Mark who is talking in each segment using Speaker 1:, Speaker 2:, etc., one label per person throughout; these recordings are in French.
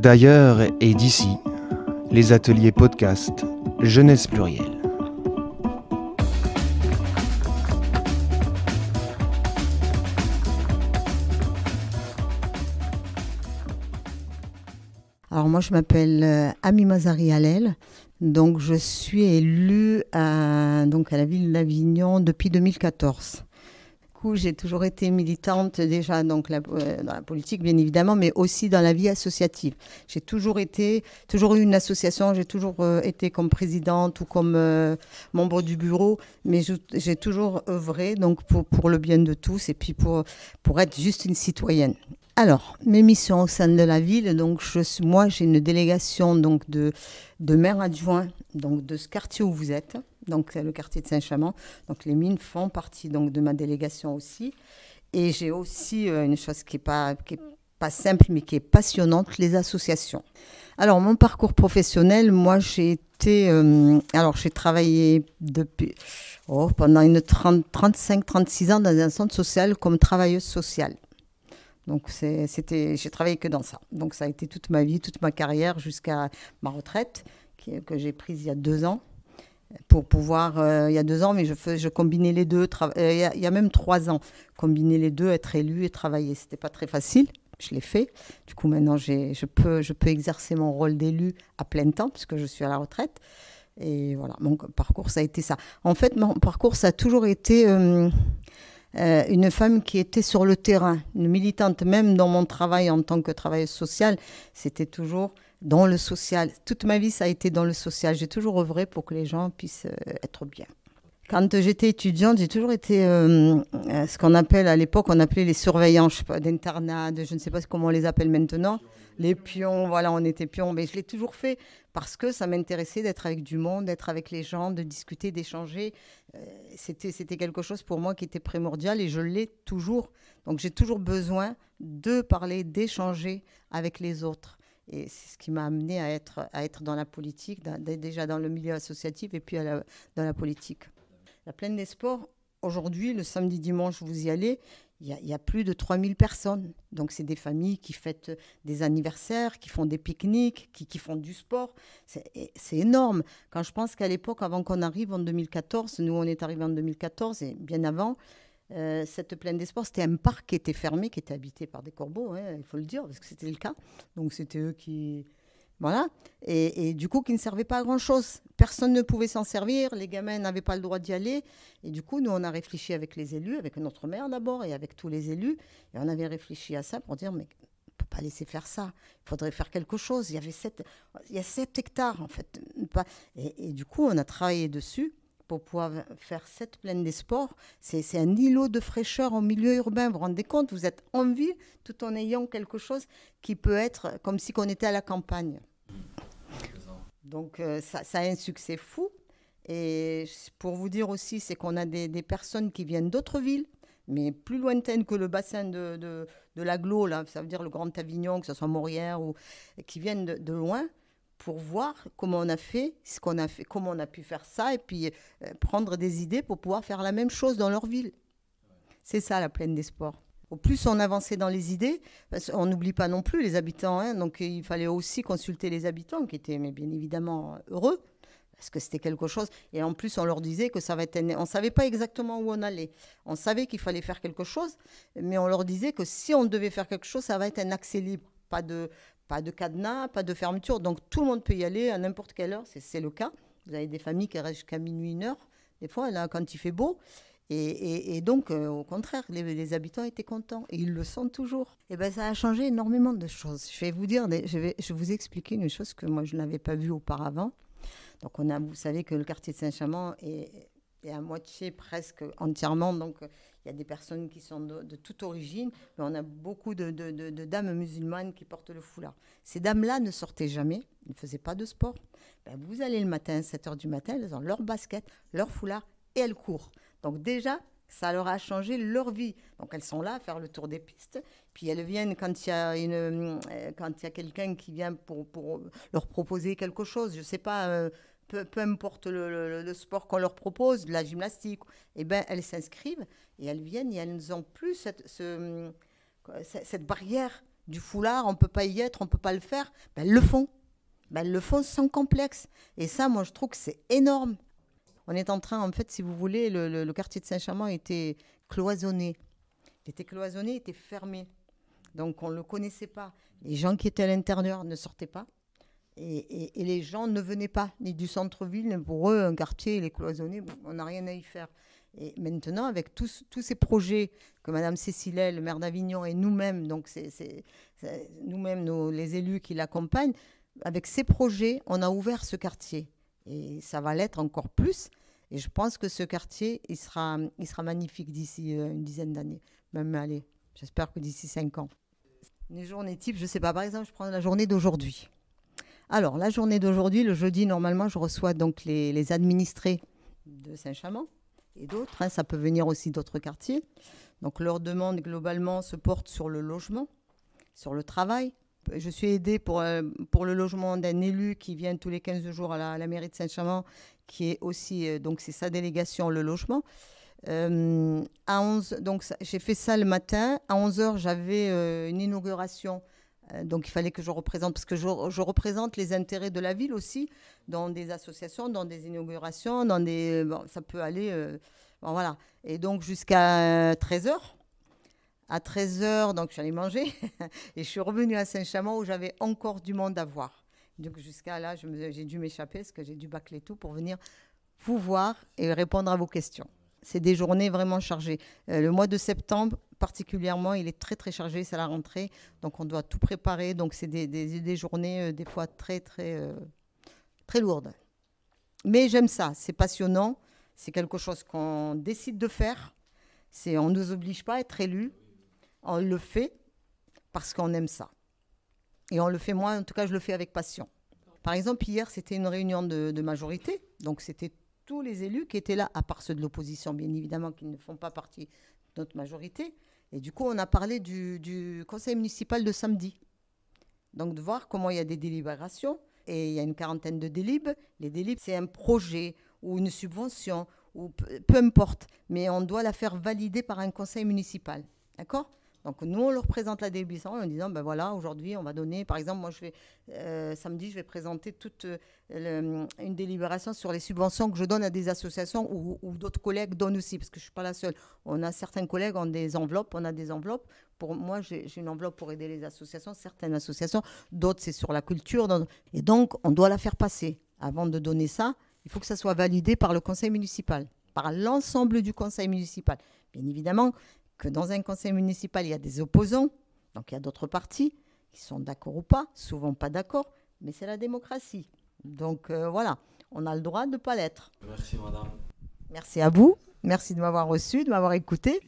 Speaker 1: D'ailleurs et d'ici, les ateliers podcast Jeunesse Plurielle.
Speaker 2: Alors moi je m'appelle Amy Mazari Hallel, donc je suis élue à la ville d'Avignon depuis 2014. J'ai toujours été militante déjà dans la politique bien évidemment, mais aussi dans la vie associative. J'ai toujours eu une association, j'ai toujours été comme présidente ou comme membre du bureau, mais j'ai toujours œuvré donc pour le bien de tous et puis pour être juste une citoyenne. Alors, mes missions au sein de la ville, donc moi j'ai une délégation donc de maire adjoint donc de ce quartier où vous êtes. Donc c'est le quartier de Saint-Chamond. Donc les mines font partie donc de ma délégation aussi. Et j'ai aussi une chose qui est pas simple mais qui est passionnante, les associations. Alors mon parcours professionnel, moi j'ai travaillé pendant 35-36 ans dans un centre social comme travailleuse sociale. Donc j'ai travaillé que dans ça. Donc ça a été toute ma vie, toute ma carrière jusqu'à ma retraite que j'ai prise il y a 2 ans. Pour pouvoir, il y a 2 ans, mais je combinais les deux, il y a même 3 ans, combiner les deux, être élu et travailler. C'était pas très facile, je l'ai fait. Du coup, maintenant, je peux exercer mon rôle d'élu à plein temps, puisque je suis à la retraite. Et voilà, mon parcours, ça a été ça. En fait, mon parcours, ça a toujours été une femme qui était sur le terrain, une militante, même dans mon travail en tant que travailleuse sociale, c'était toujours dans le social. Toute ma vie, ça a été dans le social. J'ai toujours œuvré pour que les gens puissent être bien. Quand j'étais étudiante, j'ai toujours été ce qu'on appelle, à l'époque, on appelait les surveillants, je sais pas, d'internat, je ne sais pas comment on les appelle maintenant. Les pions, voilà, on était pions. Mais je l'ai toujours fait parce que ça m'intéressait d'être avec du monde, d'être avec les gens, de discuter, d'échanger. C'était quelque chose pour moi qui était primordial et je l'ai toujours. Donc j'ai toujours besoin de parler, d'échanger avec les autres. Et c'est ce qui m'a amenée à être dans la politique, déjà dans le milieu associatif et puis dans la politique. La Plaine des Sports, aujourd'hui, le samedi, dimanche, vous y allez, il y a plus de 3000 personnes. Donc c'est des familles qui fêtent des anniversaires, qui font des pique-niques, qui font du sport. C'est énorme. Quand je pense qu'à l'époque, avant qu'on arrive en 2014, nous on est arrivés en 2014 et bien avant, cette Plaine des Sports, c'était un parc qui était fermé, qui était habité par des corbeaux, hein, il faut le dire, parce que c'était le cas. Donc c'était eux qui... Voilà. Et du coup, qui ne servaient pas à grand-chose. Personne ne pouvait s'en servir, les gamins n'avaient pas le droit d'y aller. Et du coup, nous, on a réfléchi avec les élus, avec notre maire d'abord, et avec tous les élus. Et on avait réfléchi à ça pour dire, mais on ne peut pas laisser faire ça. Il faudrait faire quelque chose. Il y a 7 hectares, en fait. Et du coup, on a travaillé dessus. Pour pouvoir faire cette Plaine des Sports, c'est un îlot de fraîcheur au milieu urbain. Vous vous rendez compte, vous êtes en ville tout en ayant quelque chose qui peut être comme si on était à la campagne. Donc ça a un succès fou. Et pour vous dire aussi, c'est qu'on a des personnes qui viennent d'autres villes, mais plus lointaines que le bassin de l'agglo, là, ça veut dire le Grand Avignon, que ce soit Morières, ou qui viennent de loin, pour voir comment on a fait, ce qu'on a fait, comment on a pu faire ça, et puis prendre des idées pour pouvoir faire la même chose dans leur ville. C'est ça, la Plaine des Sports. Au plus on avançait dans les idées, on n'oublie pas non plus les habitants, hein, donc il fallait aussi consulter les habitants, qui étaient mais bien évidemment heureux, parce que c'était quelque chose. Et en plus, on leur disait que ça va être... On ne savait pas exactement où on allait. On savait qu'il fallait faire quelque chose, mais on leur disait que si on devait faire quelque chose, ça va être un accès libre, pas de cadenas, pas de fermeture. Donc, tout le monde peut y aller à n'importe quelle heure. C'est le cas. Vous avez des familles qui restent jusqu'à minuit, 1 heure, des fois, là, quand il fait beau. Et donc, au contraire, les habitants étaient contents. Et ils le sont toujours. Et ben, ça a changé énormément de choses. Je vais vous expliquer une chose que moi, je n'avais pas vue auparavant. Donc, vous savez que le quartier de Saint-Chamond est à moitié, presque entièrement. Donc, il y a des personnes qui sont de toute origine, mais on a beaucoup de dames musulmanes qui portent le foulard. Ces dames-là ne sortaient jamais, ne faisaient pas de sport. Ben, vous allez le matin, 7h du matin, elles ont leur basket, leur foulard et elles courent. Donc déjà, ça leur a changé leur vie. Donc elles sont là à faire le tour des pistes. Puis elles viennent quand il y a quelqu'un qui vient pour leur proposer quelque chose. Je ne sais pas... Peu importe le sport qu'on leur propose, de la gymnastique, eh ben, elles s'inscrivent et elles viennent et elles n'ont plus cette barrière du foulard, on ne peut pas y être, on ne peut pas le faire, ben, elles le font. Ben, elles le font sans complexe. Et ça, moi, je trouve que c'est énorme. On est en train, en fait, si vous voulez, le quartier de Saint-Chamond était cloisonné. Il était cloisonné, il était fermé. Donc, on ne le connaissait pas. Les gens qui étaient à l'intérieur ne sortaient pas. Et les gens ne venaient pas, ni du centre-ville. Pour eux, un quartier, il est cloisonné, bon, on n'a rien à y faire. Et maintenant, avec tous ces projets que Mme Cécilet, le maire d'Avignon, et nous-mêmes, donc c'est nous-mêmes, les élus qui l'accompagnent, avec ces projets, on a ouvert ce quartier. Et ça va l'être encore plus. Et je pense que ce quartier, il sera magnifique d'ici une dizaine d'années. Même, allez, j'espère que d'ici 5 ans. Une journée type, je ne sais pas. Par exemple, je prends la journée d'aujourd'hui. Alors, la journée d'aujourd'hui, le jeudi, normalement, je reçois donc les administrés de Saint-Chamond et d'autres. Hein, ça peut venir aussi d'autres quartiers. Donc, leur demande, globalement, se porte sur le logement, sur le travail. Je suis aidée pour le logement d'un élu qui vient tous les 15 jours à la mairie de Saint-Chamond, qui est aussi, donc c'est sa délégation, le logement. Donc j'ai fait ça le matin. À 11h, j'avais une inauguration. Donc il fallait que je représente, parce que je représente les intérêts de la ville aussi, dans des associations, dans des inaugurations, ça peut aller... bon, voilà. Et donc jusqu'à 13h. À 13h, donc j'allais manger et je suis revenue à Saint-Chamond où j'avais encore du monde à voir. Donc jusqu'à là, j'ai dû m'échapper parce que j'ai dû bâcler tout pour venir vous voir et répondre à vos questions. C'est des journées vraiment chargées. Le mois de septembre, particulièrement, il est très, très chargé. C'est la rentrée, donc on doit tout préparer. Donc c'est des journées, des fois, très, très, très lourdes. Mais j'aime ça. C'est passionnant. C'est quelque chose qu'on décide de faire. On ne nous oblige pas à être élus. On le fait parce qu'on aime ça. Et on le fait, moi, en tout cas, je le fais avec passion. Par exemple, hier, c'était une réunion de majorité. Donc, c'était tous les élus qui étaient là, à part ceux de l'opposition, bien évidemment, qui ne font pas partie de notre majorité. Et du coup, on a parlé du conseil municipal de samedi. Donc, de voir comment il y a des délibérations. Et il y a une quarantaine de délibes. Les délibes, c'est un projet ou une subvention, ou peu importe. Mais on doit la faire valider par un conseil municipal. D'accord ? Donc, nous, on leur présente la délibération en disant, ben voilà, aujourd'hui, on va donner, par exemple, moi, samedi, je vais présenter toute une délibération sur les subventions que je donne à des associations ou d'autres collègues donnent aussi, parce que je ne suis pas la seule. On a certains collègues ont des enveloppes, on a des enveloppes. Pour moi, j'ai une enveloppe pour aider les associations, certaines associations, d'autres, c'est sur la culture. Et donc, on doit la faire passer. Avant de donner ça, il faut que ça soit validé par le conseil municipal, par l'ensemble du conseil municipal. Bien évidemment, que dans un conseil municipal, il y a des opposants, donc il y a d'autres partis qui sont d'accord ou pas, souvent pas d'accord, mais c'est la démocratie. Donc voilà, on a le droit de ne pas l'être.
Speaker 3: Merci madame.
Speaker 2: Merci à vous, merci de m'avoir reçu, de m'avoir écouté.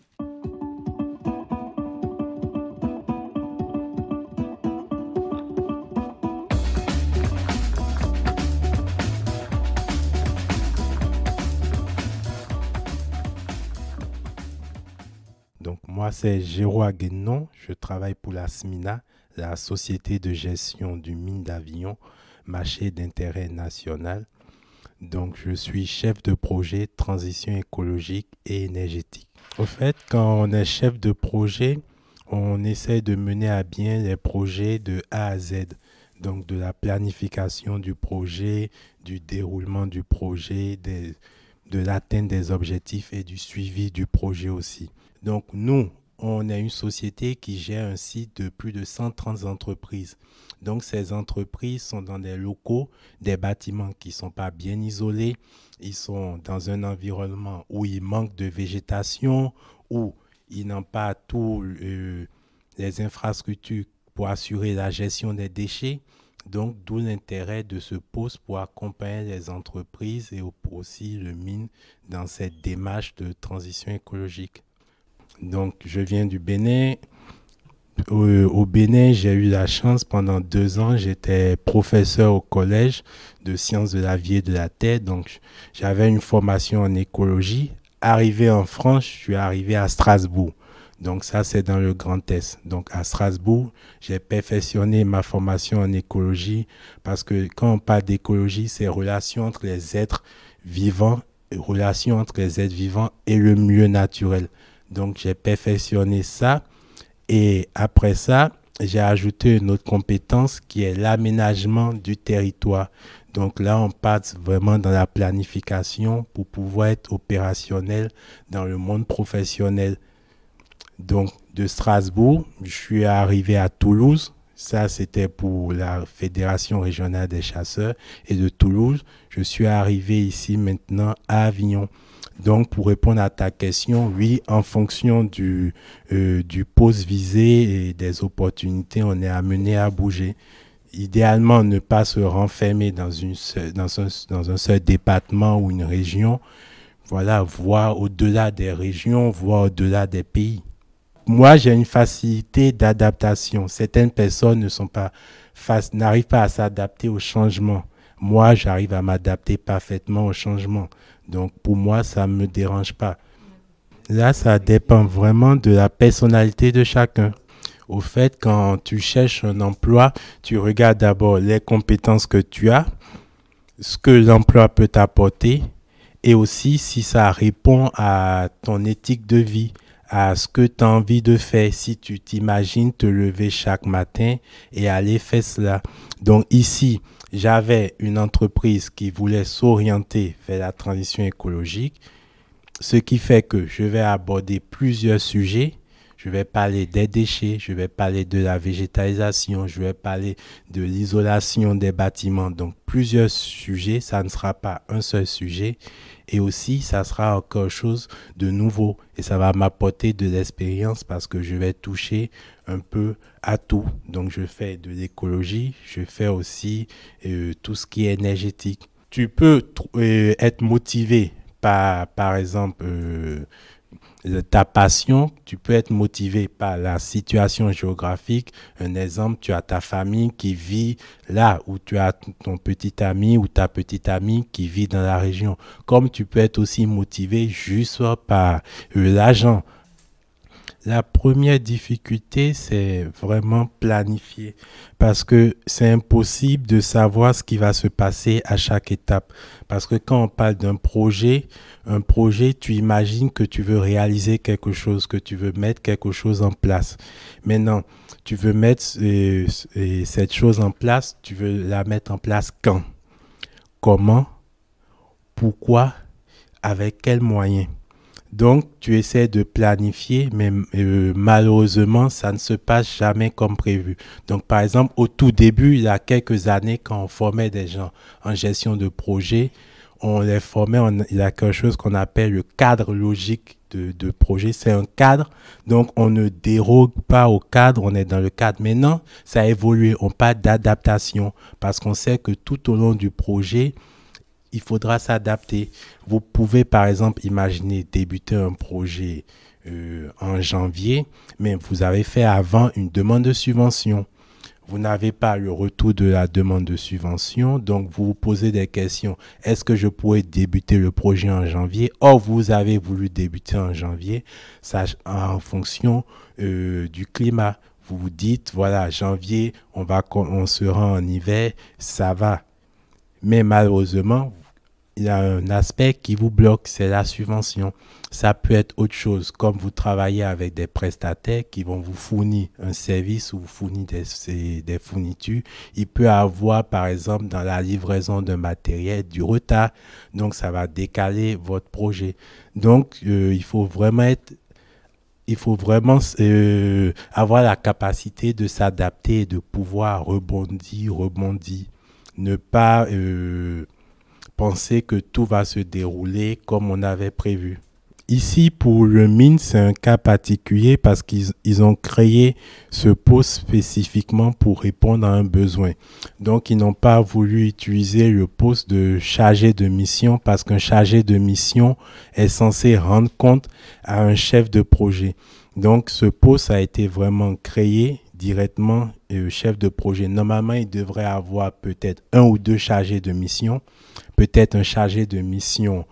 Speaker 4: Donc, moi, c'est Géraud Aguenon. Je travaille pour la SMINA, la Société de gestion du mine d'Avignon, marché d'intérêt national. Donc, je suis chef de projet transition écologique et énergétique. Au fait, quand on est chef de projet, on essaie de mener à bien les projets de A à Z. Donc, de la planification du projet, du déroulement du projet, de l'atteinte des objectifs et du suivi du projet aussi. Donc, nous, on est une société qui gère un site de plus de 130 entreprises. Donc, ces entreprises sont dans des locaux, des bâtiments qui ne sont pas bien isolés. Ils sont dans un environnement où il manque de végétation, où ils n'ont pas tous les infrastructures pour assurer la gestion des déchets. Donc, d'où l'intérêt de ce poste pour accompagner les entreprises et aussi le mine dans cette démarche de transition écologique. Donc, je viens du Bénin. Au Bénin, j'ai eu la chance, pendant 2 ans, j'étais professeur au collège de sciences de la vie et de la terre. Donc, j'avais une formation en écologie. Arrivé en France, je suis arrivé à Strasbourg. Donc, ça, c'est dans le Grand Est. Donc, à Strasbourg, j'ai perfectionné ma formation en écologie parce que quand on parle d'écologie, c'est relation entre les êtres vivants, relation entre les êtres vivants et le milieu naturel. Donc, j'ai perfectionné ça. Et après ça, j'ai ajouté une autre compétence qui est l'aménagement du territoire. Donc là, on passe vraiment dans la planification pour pouvoir être opérationnel dans le monde professionnel. Donc, de Strasbourg, je suis arrivé à Toulouse. Ça, c'était pour la Fédération régionale des chasseurs. Et de Toulouse, je suis arrivé ici maintenant à Avignon. Donc, pour répondre à ta question, oui, en fonction du poste visé et des opportunités, on est amené à bouger. Idéalement, ne pas se renfermer dans un seul département ou une région. Voilà, voir au-delà des régions, voir au-delà des pays. Moi, j'ai une facilité d'adaptation. Certaines personnes n'arrivent pas à s'adapter au changement. Moi, j'arrive à m'adapter parfaitement au changement. Donc, pour moi, ça ne me dérange pas. Là, ça dépend vraiment de la personnalité de chacun. Au fait, quand tu cherches un emploi, tu regardes d'abord les compétences que tu as, ce que l'emploi peut t'apporter, et aussi si ça répond à ton éthique de vie, à ce que tu as envie de faire, si tu t'imagines te lever chaque matin et aller faire cela. Donc ici, j'avais une entreprise qui voulait s'orienter vers la transition écologique, ce qui fait que je vais aborder plusieurs sujets. Je vais parler des déchets, je vais parler de la végétalisation, je vais parler de l'isolation des bâtiments. Donc, plusieurs sujets, ça ne sera pas un seul sujet. Et aussi, ça sera encore chose de nouveau. Et ça va m'apporter de l'expérience parce que je vais toucher un peu à tout. Donc, je fais de l'écologie, je fais aussi tout ce qui est énergétique. Tu peux être motivé par exemple, ta passion, tu peux être motivé par la situation géographique. Un exemple, tu as ta famille qui vit là où tu as ton petit ami ou ta petite amie qui vit dans la région. Comme tu peux être aussi motivé juste par l'argent. La première difficulté, c'est vraiment planifier parce que c'est impossible de savoir ce qui va se passer à chaque étape. Parce que quand on parle d'un projet, un projet, tu imagines que tu veux réaliser quelque chose, que tu veux mettre quelque chose en place. Maintenant, tu veux mettre cette chose en place, tu veux la mettre en place quand? Comment? Pourquoi? Avec quels moyens? Donc, tu essaies de planifier, mais malheureusement, ça ne se passe jamais comme prévu. Donc, par exemple, au tout début, il y a quelques années, quand on formait des gens en gestion de projet, on les formait, il y a quelque chose qu'on appelle le cadre logique de projet. C'est un cadre, donc on ne dérogue pas au cadre, on est dans le cadre. Maintenant, ça a évolué, on parle d'adaptation, parce qu'on sait que tout au long du projet, il faudra s'adapter. Vous pouvez, par exemple, imaginer débuter un projet en janvier, mais vous avez fait avant une demande de subvention. Vous n'avez pas le retour de la demande de subvention, donc vous vous posez des questions. Est-ce que je pourrais débuter le projet en janvier? Or, vous avez voulu débuter en janvier, ça, en fonction du climat. Vous vous dites, voilà, janvier, on sera en hiver, ça va. Mais malheureusement, il y a un aspect qui vous bloque, c'est la subvention. Ça peut être autre chose, comme vous travaillez avec des prestataires qui vont vous fournir un service ou vous fournir des fournitures. Il peut avoir, par exemple, dans la livraison d'un matériel, du retard. Donc, ça va décaler votre projet. Donc, il faut vraiment avoir la capacité de s'adapter et de pouvoir rebondir. Ne pas penser que tout va se dérouler comme on avait prévu. Ici, pour le mine, c'est un cas particulier parce qu'ils ont créé ce poste spécifiquement pour répondre à un besoin. Donc, ils n'ont pas voulu utiliser le poste de chargé de mission parce qu'un chargé de mission est censé rendre compte à un chef de projet. Donc, ce poste a été vraiment créé directement chef de projet. Normalement, il devrait avoir peut-être un ou deux chargés de mission, peut-être un chargé de mission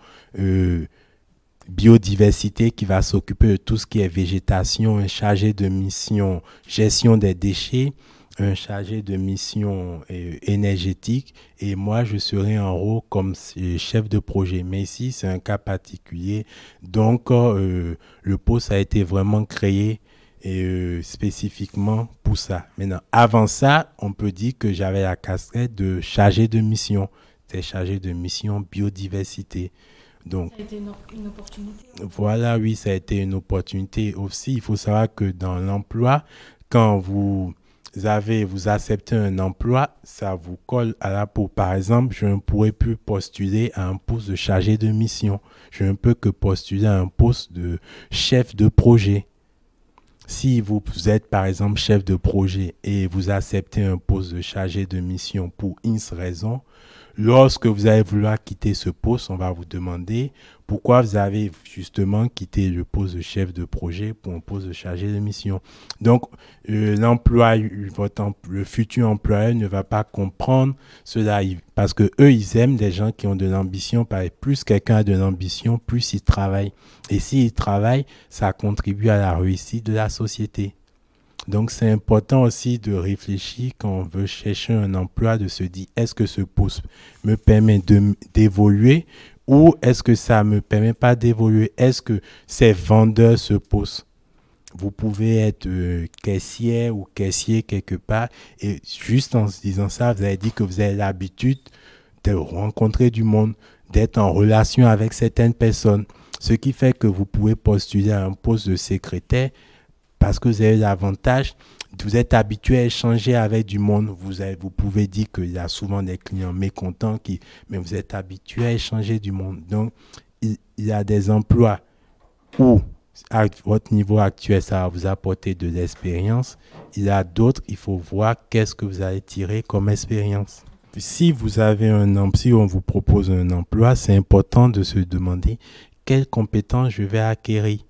Speaker 4: biodiversité qui va s'occuper de tout ce qui est végétation, un chargé de mission gestion des déchets, un chargé de mission énergétique et moi je serai en rôle comme chef de projet. Mais ici c'est un cas particulier, donc le poste a été vraiment créé et spécifiquement pour ça. Maintenant, avant ça, on peut dire que j'avais la casquette de chargé de mission. C'est chargé de mission biodiversité. Donc,
Speaker 3: ça a été une opportunité.
Speaker 4: Voilà, oui, ça a été une opportunité aussi. Il faut savoir que dans l'emploi, quand vous acceptez un emploi, ça vous colle à la peau. Par exemple, je ne pourrais plus postuler à un poste de chargé de mission. Je ne peux que postuler à un poste de chef de projet. Si vous êtes, par exemple, chef de projet et vous acceptez un poste de chargé de mission pour une raison, lorsque vous allez vouloir quitter ce poste, on va vous demander pourquoi vous avez justement quitté le poste de chef de projet pour un poste de chargé de mission. Donc, le futur employeur ne va pas comprendre cela parce que eux, ils aiment des gens qui ont de l'ambition. Plus quelqu'un a de l'ambition, plus il travaille. Et s'il travaille, ça contribue à la réussite de la société. Donc, c'est important aussi de réfléchir quand on veut chercher un emploi, de se dire, est-ce que ce poste me permet d'évoluer ou est-ce que ça ne me permet pas d'évoluer? Est-ce que c'est vendeur ce poste? Vous pouvez être caissière ou caissier quelque part et juste en se disant ça, vous avez dit que vous avez l'habitude de rencontrer du monde, d'être en relation avec certaines personnes. Ce qui fait que vous pouvez postuler à un poste de secrétaire parce que vous avez l'avantage, vous êtes habitué à échanger avec du monde. Vous pouvez dire qu'il y a souvent des clients mécontents, mais vous êtes habitué à échanger du monde. Donc, il y a des emplois où, à votre niveau actuel, ça va vous apporter de l'expérience. Il y a d'autres, il faut voir qu'est-ce que vous allez tirer comme expérience. Si on vous propose un emploi, c'est important de se demander quelles compétences je vais acquérir.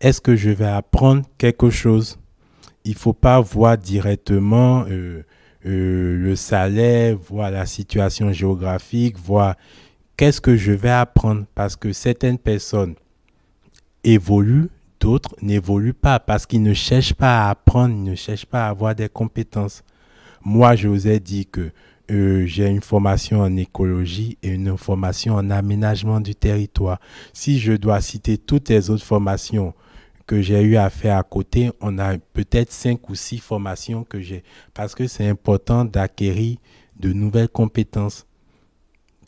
Speaker 4: Est-ce que je vais apprendre quelque chose? Il ne faut pas voir directement le salaire, voir la situation géographique, voir qu'est-ce que je vais apprendre. Parce que certaines personnes évoluent, d'autres n'évoluent pas parce qu'ils ne cherchent pas à apprendre, ils ne cherchent pas à avoir des compétences. Moi, je vous ai dit que j'ai une formation en écologie et une formation en aménagement du territoire. Si je dois citer toutes les autres formations que j'ai eu à faire à côté, on a peut-être 5 ou 6 formations que j'ai. Parce que c'est important d'acquérir de nouvelles compétences.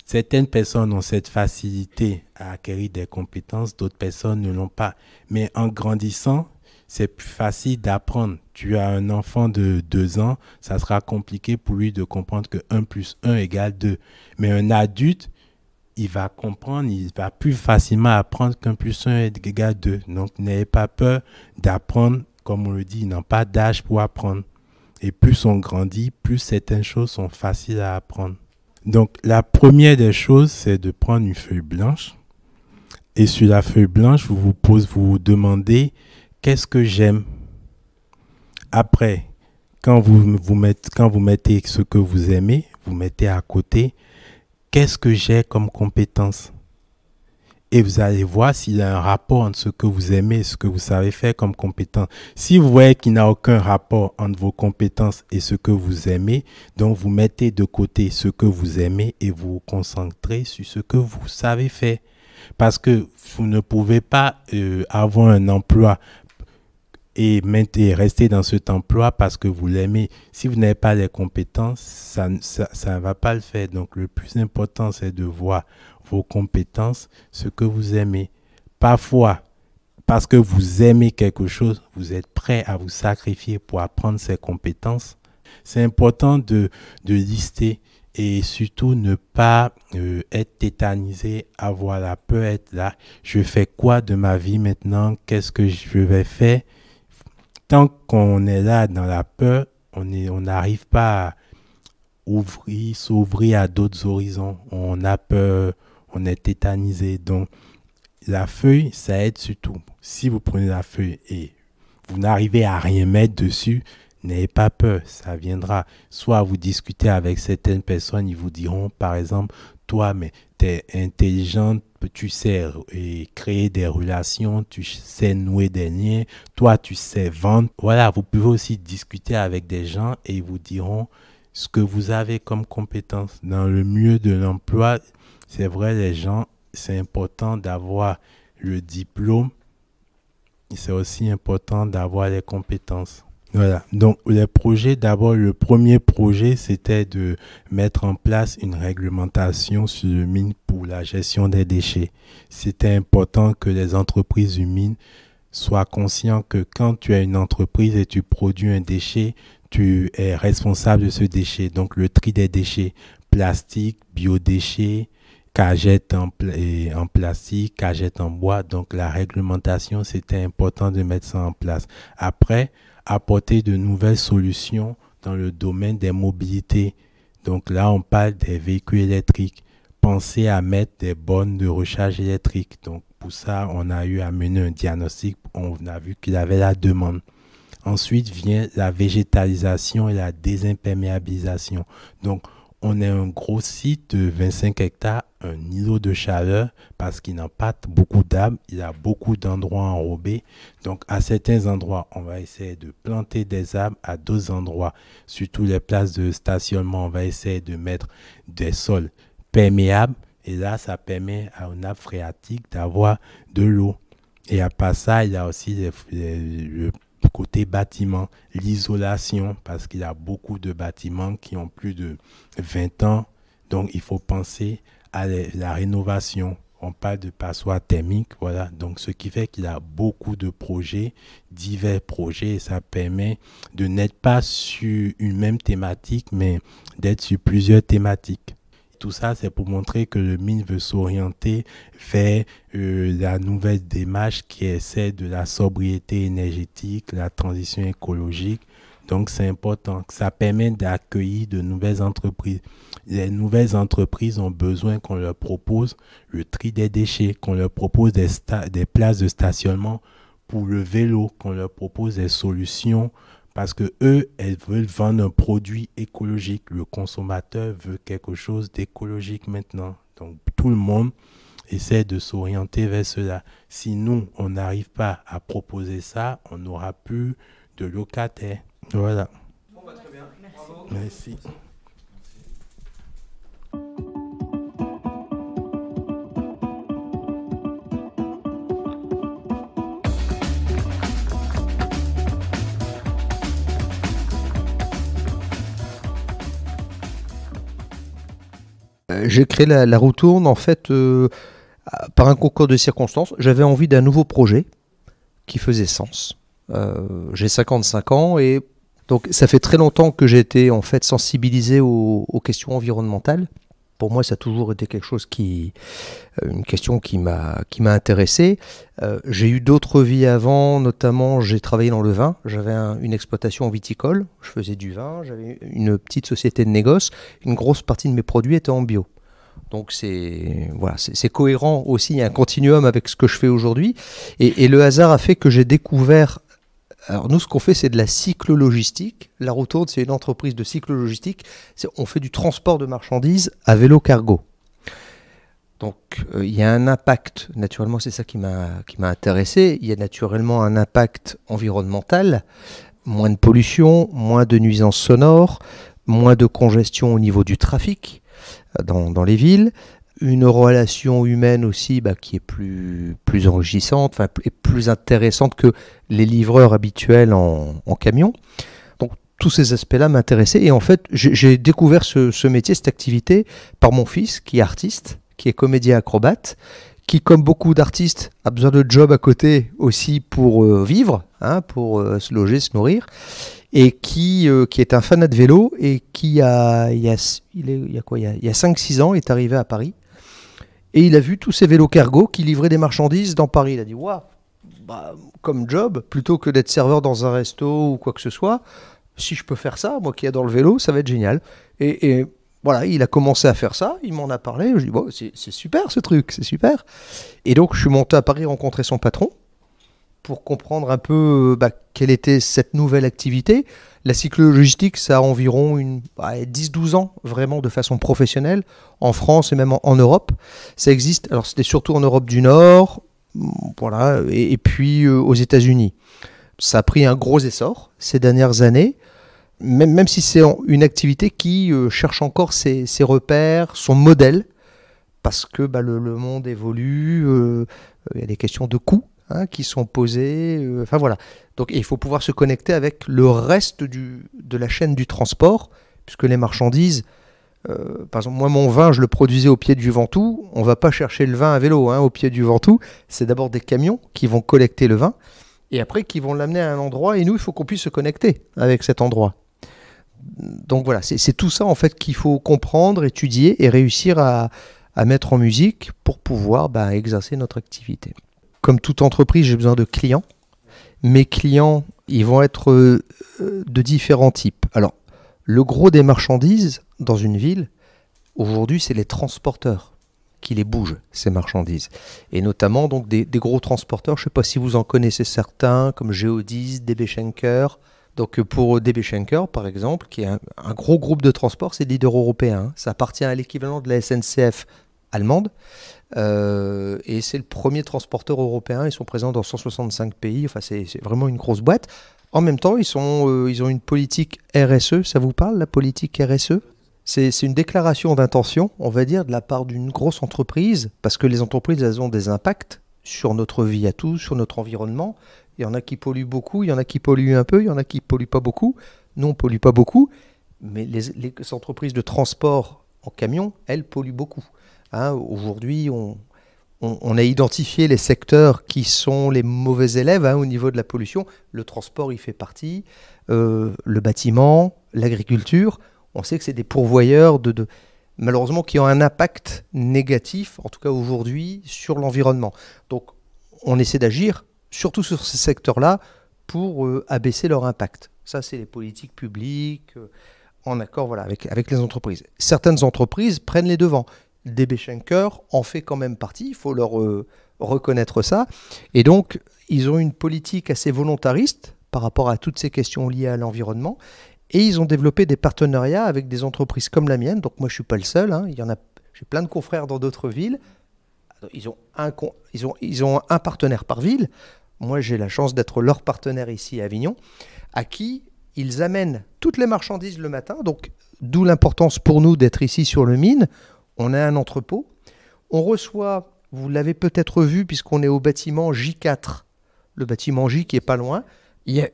Speaker 4: Certaines personnes ont cette facilité à acquérir des compétences, d'autres personnes ne l'ont pas. Mais en grandissant, c'est plus facile d'apprendre. Tu as un enfant de 2 ans, ça sera compliqué pour lui de comprendre que 1 plus 1 égale 2. Mais un adulte, il va comprendre, il va plus facilement apprendre qu'un plus 1 égale 2. Donc, n'ayez pas peur d'apprendre. Comme on le dit, ils n'ont pas d'âge pour apprendre. Et plus on grandit, plus certaines choses sont faciles à apprendre. Donc, la première des choses, c'est de prendre une feuille blanche. Et sur la feuille blanche, vous vous demandez qu'est-ce que j'aime. Après, quand vous mettez ce que vous aimez, vous mettez à côté qu'est-ce que j'ai comme compétence. Et vous allez voir s'il y a un rapport entre ce que vous aimez et ce que vous savez faire comme compétence. Si vous voyez qu'il n'y a aucun rapport entre vos compétences et ce que vous aimez, donc vous mettez de côté ce que vous aimez et vous vous concentrez sur ce que vous savez faire. Parce que vous ne pouvez pas avoir un emploi et rester dans cet emploi parce que vous l'aimez. Si vous n'avez pas les compétences, ça ne va pas le faire. Donc, le plus important, c'est de voir vos compétences, ce que vous aimez. Parfois, parce que vous aimez quelque chose, vous êtes prêt à vous sacrifier pour apprendre ces compétences. C'est important de lister et surtout ne pas être tétanisé, avoir la peur, être là. Je fais quoi de ma vie maintenant? Qu'est-ce que je vais faire? Tant qu'on est là dans la peur, on n'arrive pas à s'ouvrir à d'autres horizons. On a peur, on est tétanisé. Donc, la feuille, ça aide surtout. Si vous prenez la feuille et vous n'arrivez à rien mettre dessus, n'ayez pas peur, ça viendra. Soit vous discutez avec certaines personnes, ils vous diront, par exemple, toi, mais tu es intelligente, tu sais créer des relations, tu sais nouer des liens, toi, tu sais vendre. Voilà, vous pouvez aussi discuter avec des gens et ils vous diront ce que vous avez comme compétence. Dans le milieu de l'emploi, c'est vrai, les gens, c'est important d'avoir le diplôme c'est aussi important d'avoir les compétences. Voilà. Donc, les projets, d'abord, le premier projet, c'était de mettre en place une réglementation sur le mine pour la gestion des déchets. C'était important que les entreprises du mine soient conscientes que quand tu as une entreprise et tu produis un déchet, tu es responsable de ce déchet. Donc, le tri des déchets, plastique, biodéchets, cagettes en plastique, cagettes en bois. Donc, la réglementation, c'était important de mettre ça en place. Après, apporter de nouvelles solutions dans le domaine des mobilités. Donc là, on parle des véhicules électriques. Penser à mettre des bornes de recharge électrique. Donc pour ça, on a eu à mener un diagnostic. On a vu qu'il y avait la demande. Ensuite vient la végétalisation et la désimperméabilisation. Donc, on est un gros site de 25 hectares, un îlot de chaleur, parce qu'il n'a pas beaucoup d'arbres, il a beaucoup d'endroits enrobés. Donc, à certains endroits, on va essayer de planter des arbres. À d'autres endroits, surtout les places de stationnement, on va essayer de mettre des sols perméables. Et là, ça permet à une nappe phréatique d'avoir de l'eau. Et à part ça, il y a aussi le côté bâtiment, l'isolation, parce qu'il y a beaucoup de bâtiments qui ont plus de 20 ans. Donc, il faut penser à la rénovation. On parle de passoire thermique, voilà. Donc, ce qui fait qu'il y a beaucoup de projets, divers projets, et ça permet de n'être pas sur une même thématique, mais d'être sur plusieurs thématiques. Tout ça, c'est pour montrer que le mine veut s'orienter vers la nouvelle démarche qui essaie de la sobriété énergétique, la transition écologique. Donc, c'est important. Ça permet d'accueillir de nouvelles entreprises. Les nouvelles entreprises ont besoin qu'on leur propose le tri des déchets, qu'on leur propose des places de stationnement pour le vélo, qu'on leur propose des solutions. Parce que eux, elles veulent vendre un produit écologique. Le consommateur veut quelque chose d'écologique maintenant. Donc, tout le monde essaie de s'orienter vers cela. Si nous, on n'arrive pas à proposer ça, on n'aura plus de locataires. Voilà.
Speaker 3: Bon, bah, très bien. Bravo.
Speaker 4: Merci.
Speaker 5: J'ai créé la roue tourne en fait par un concours de circonstances. J'avais envie d'un nouveau projet qui faisait sens. J'ai 55 ans et donc ça fait très longtemps que j'ai été en fait sensibilisé aux questions environnementales. Pour moi, ça a toujours été quelque chose une question qui m'a intéressé. J'ai eu d'autres vies avant, notamment j'ai travaillé dans le vin. J'avais une exploitation viticole, je faisais du vin, j'avais une petite société de négoce. Une grosse partie de mes produits étaient en bio. Donc c'est cohérent aussi, il y a un continuum avec ce que je fais aujourd'hui. Et le hasard a fait que j'ai découvert. Alors nous, ce qu'on fait, c'est de la cyclo-logistique. La roue tourne, c'est une entreprise de cyclo-logistique. On fait du transport de marchandises à vélo cargo. Donc il y a un impact, naturellement, c'est ça qui m'a intéressé. Il y a naturellement un impact environnemental, moins de pollution, moins de nuisances sonores, moins de congestion au niveau du trafic dans les villes. Une relation humaine aussi qui est plus enrichissante, et plus intéressante que les livreurs habituels en camion. Donc tous ces aspects-là m'intéressaient et en fait j'ai découvert ce métier, cette activité par mon fils qui est artiste, qui est comédien acrobate, qui comme beaucoup d'artistes a besoin de job à côté aussi pour vivre, pour se loger, se nourrir. Et qui est un fanat de vélo et qui il y a 5-6 ans est arrivé à Paris. Et il a vu tous ces vélos cargo qui livraient des marchandises dans Paris. Il a dit, waouh, comme job, plutôt que d'être serveur dans un resto ou quoi que ce soit, si je peux faire ça, moi qui adore le vélo, ça va être génial. Et voilà, il a commencé à faire ça, il m'en a parlé. Je dis, c'est super ce truc, c'est super. Et donc, je suis monté à Paris rencontrer son patron pour comprendre un peu quelle était cette nouvelle activité. La cyclo-logistique, ça a environ 10-12 ans, vraiment de façon professionnelle, en France et même en Europe. Ça existe, alors c'était surtout en Europe du Nord, voilà, et puis aux États-Unis. Ça a pris un gros essor ces dernières années, même si c'est une activité qui cherche encore ses repères, son modèle, parce que le monde évolue, il y a des questions de coûts. hein, qui sont posés. Enfin voilà. Donc il faut pouvoir se connecter avec le reste de la chaîne du transport, puisque les marchandises, par exemple, moi mon vin, je le produisais au pied du Ventoux. On ne va pas chercher le vin à vélo au pied du Ventoux. C'est d'abord des camions qui vont collecter le vin et après qui vont l'amener à un endroit. Et nous, il faut qu'on puisse se connecter avec cet endroit. Donc voilà, c'est tout ça en fait qu'il faut comprendre, étudier et réussir à mettre en musique pour pouvoir exercer notre activité. Comme toute entreprise, j'ai besoin de clients. Mes clients, ils vont être de différents types. Alors, le gros des marchandises dans une ville, aujourd'hui, c'est les transporteurs qui les bougent, ces marchandises. Et notamment donc des gros transporteurs, je ne sais pas si vous en connaissez certains, comme Geodis, DB Schenker. Donc pour DB Schenker, par exemple, qui est un gros groupe de transport, c'est leader européen. Ça appartient à l'équivalent de la SNCF allemande. Et c'est le premier transporteur européen. Ils sont présents dans 165 pays. Enfin, c'est vraiment une grosse boîte. En même temps, ils ont une politique RSE. Ça vous parle, la politique RSE ? C'est une déclaration d'intention, on va dire, de la part d'une grosse entreprise, parce que les entreprises, elles ont des impacts sur notre vie à tous, sur notre environnement. Il y en a qui polluent beaucoup, il y en a qui polluent un peu, il y en a qui polluent pas beaucoup. Nous, on pollue pas beaucoup, mais les entreprises de transport en camion, elles polluent beaucoup. Aujourd'hui, on a identifié les secteurs qui sont les mauvais élèves au niveau de la pollution. Le transport y fait partie, le bâtiment, l'agriculture. On sait que c'est des pourvoyeurs malheureusement qui ont un impact négatif, en tout cas aujourd'hui, sur l'environnement. Donc on essaie d'agir surtout sur ces secteurs-là pour abaisser leur impact. Ça, c'est les politiques publiques en accord avec les entreprises. Certaines entreprises prennent les devants. DB Schenker en fait quand même partie, il faut leur reconnaître ça. Et donc, ils ont une politique assez volontariste par rapport à toutes ces questions liées à l'environnement. Et ils ont développé des partenariats avec des entreprises comme la mienne. Donc moi, je ne suis pas le seul. J'ai plein de confrères dans d'autres villes. Ils ont un partenaire par ville. Moi, j'ai la chance d'être leur partenaire ici à Avignon, à qui ils amènent toutes les marchandises le matin. Donc, d'où l'importance pour nous d'être ici sur le Mine. On a un entrepôt. On reçoit, vous l'avez peut-être vu, puisqu'on est au bâtiment J4, le bâtiment J qui est pas loin. Il y a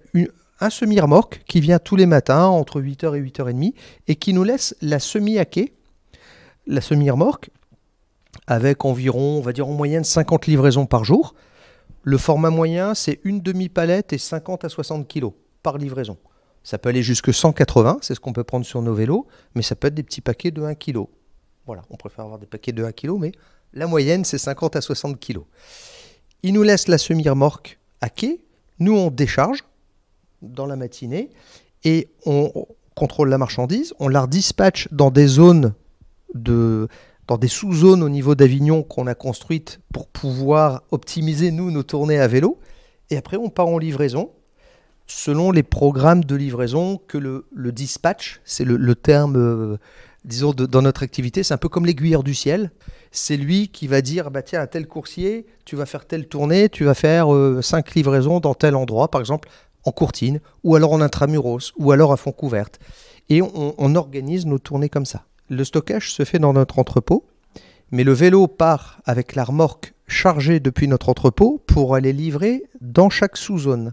Speaker 5: un semi-remorque qui vient tous les matins entre 8h et 8h30 et qui nous laisse la à quai, la semi-remorque, avec environ, on va dire en moyenne, 50 livraisons par jour. Le format moyen, c'est une demi-palette et 50 à 60 kilos par livraison. Ça peut aller jusque 180, c'est ce qu'on peut prendre sur nos vélos, mais ça peut être des petits paquets de 1 kg. Voilà, on préfère avoir des paquets de 1 kg, mais la moyenne, c'est 50 à 60 kilos. Ils nous laissent la semi-remorque à quai, nous on décharge dans la matinée et on contrôle la marchandise, on la redispatche dans des zones dans des sous-zones au niveau d'Avignon qu'on a construites pour pouvoir optimiser nos tournées à vélo. Et après, on part en livraison selon les programmes de livraison que le dispatch, c'est le terme, disons, dans notre activité, c'est un peu comme l'aiguilleur du ciel. C'est lui qui va dire, tiens, un tel coursier, tu vas faire telle tournée, tu vas faire 5 livraisons dans tel endroit, par exemple en courtine, ou alors en intramuros, ou alors à fond couverte. Et on organise nos tournées comme ça. Le stockage se fait dans notre entrepôt, mais le vélo part avec la remorque chargée depuis notre entrepôt pour aller livrer dans chaque sous-zone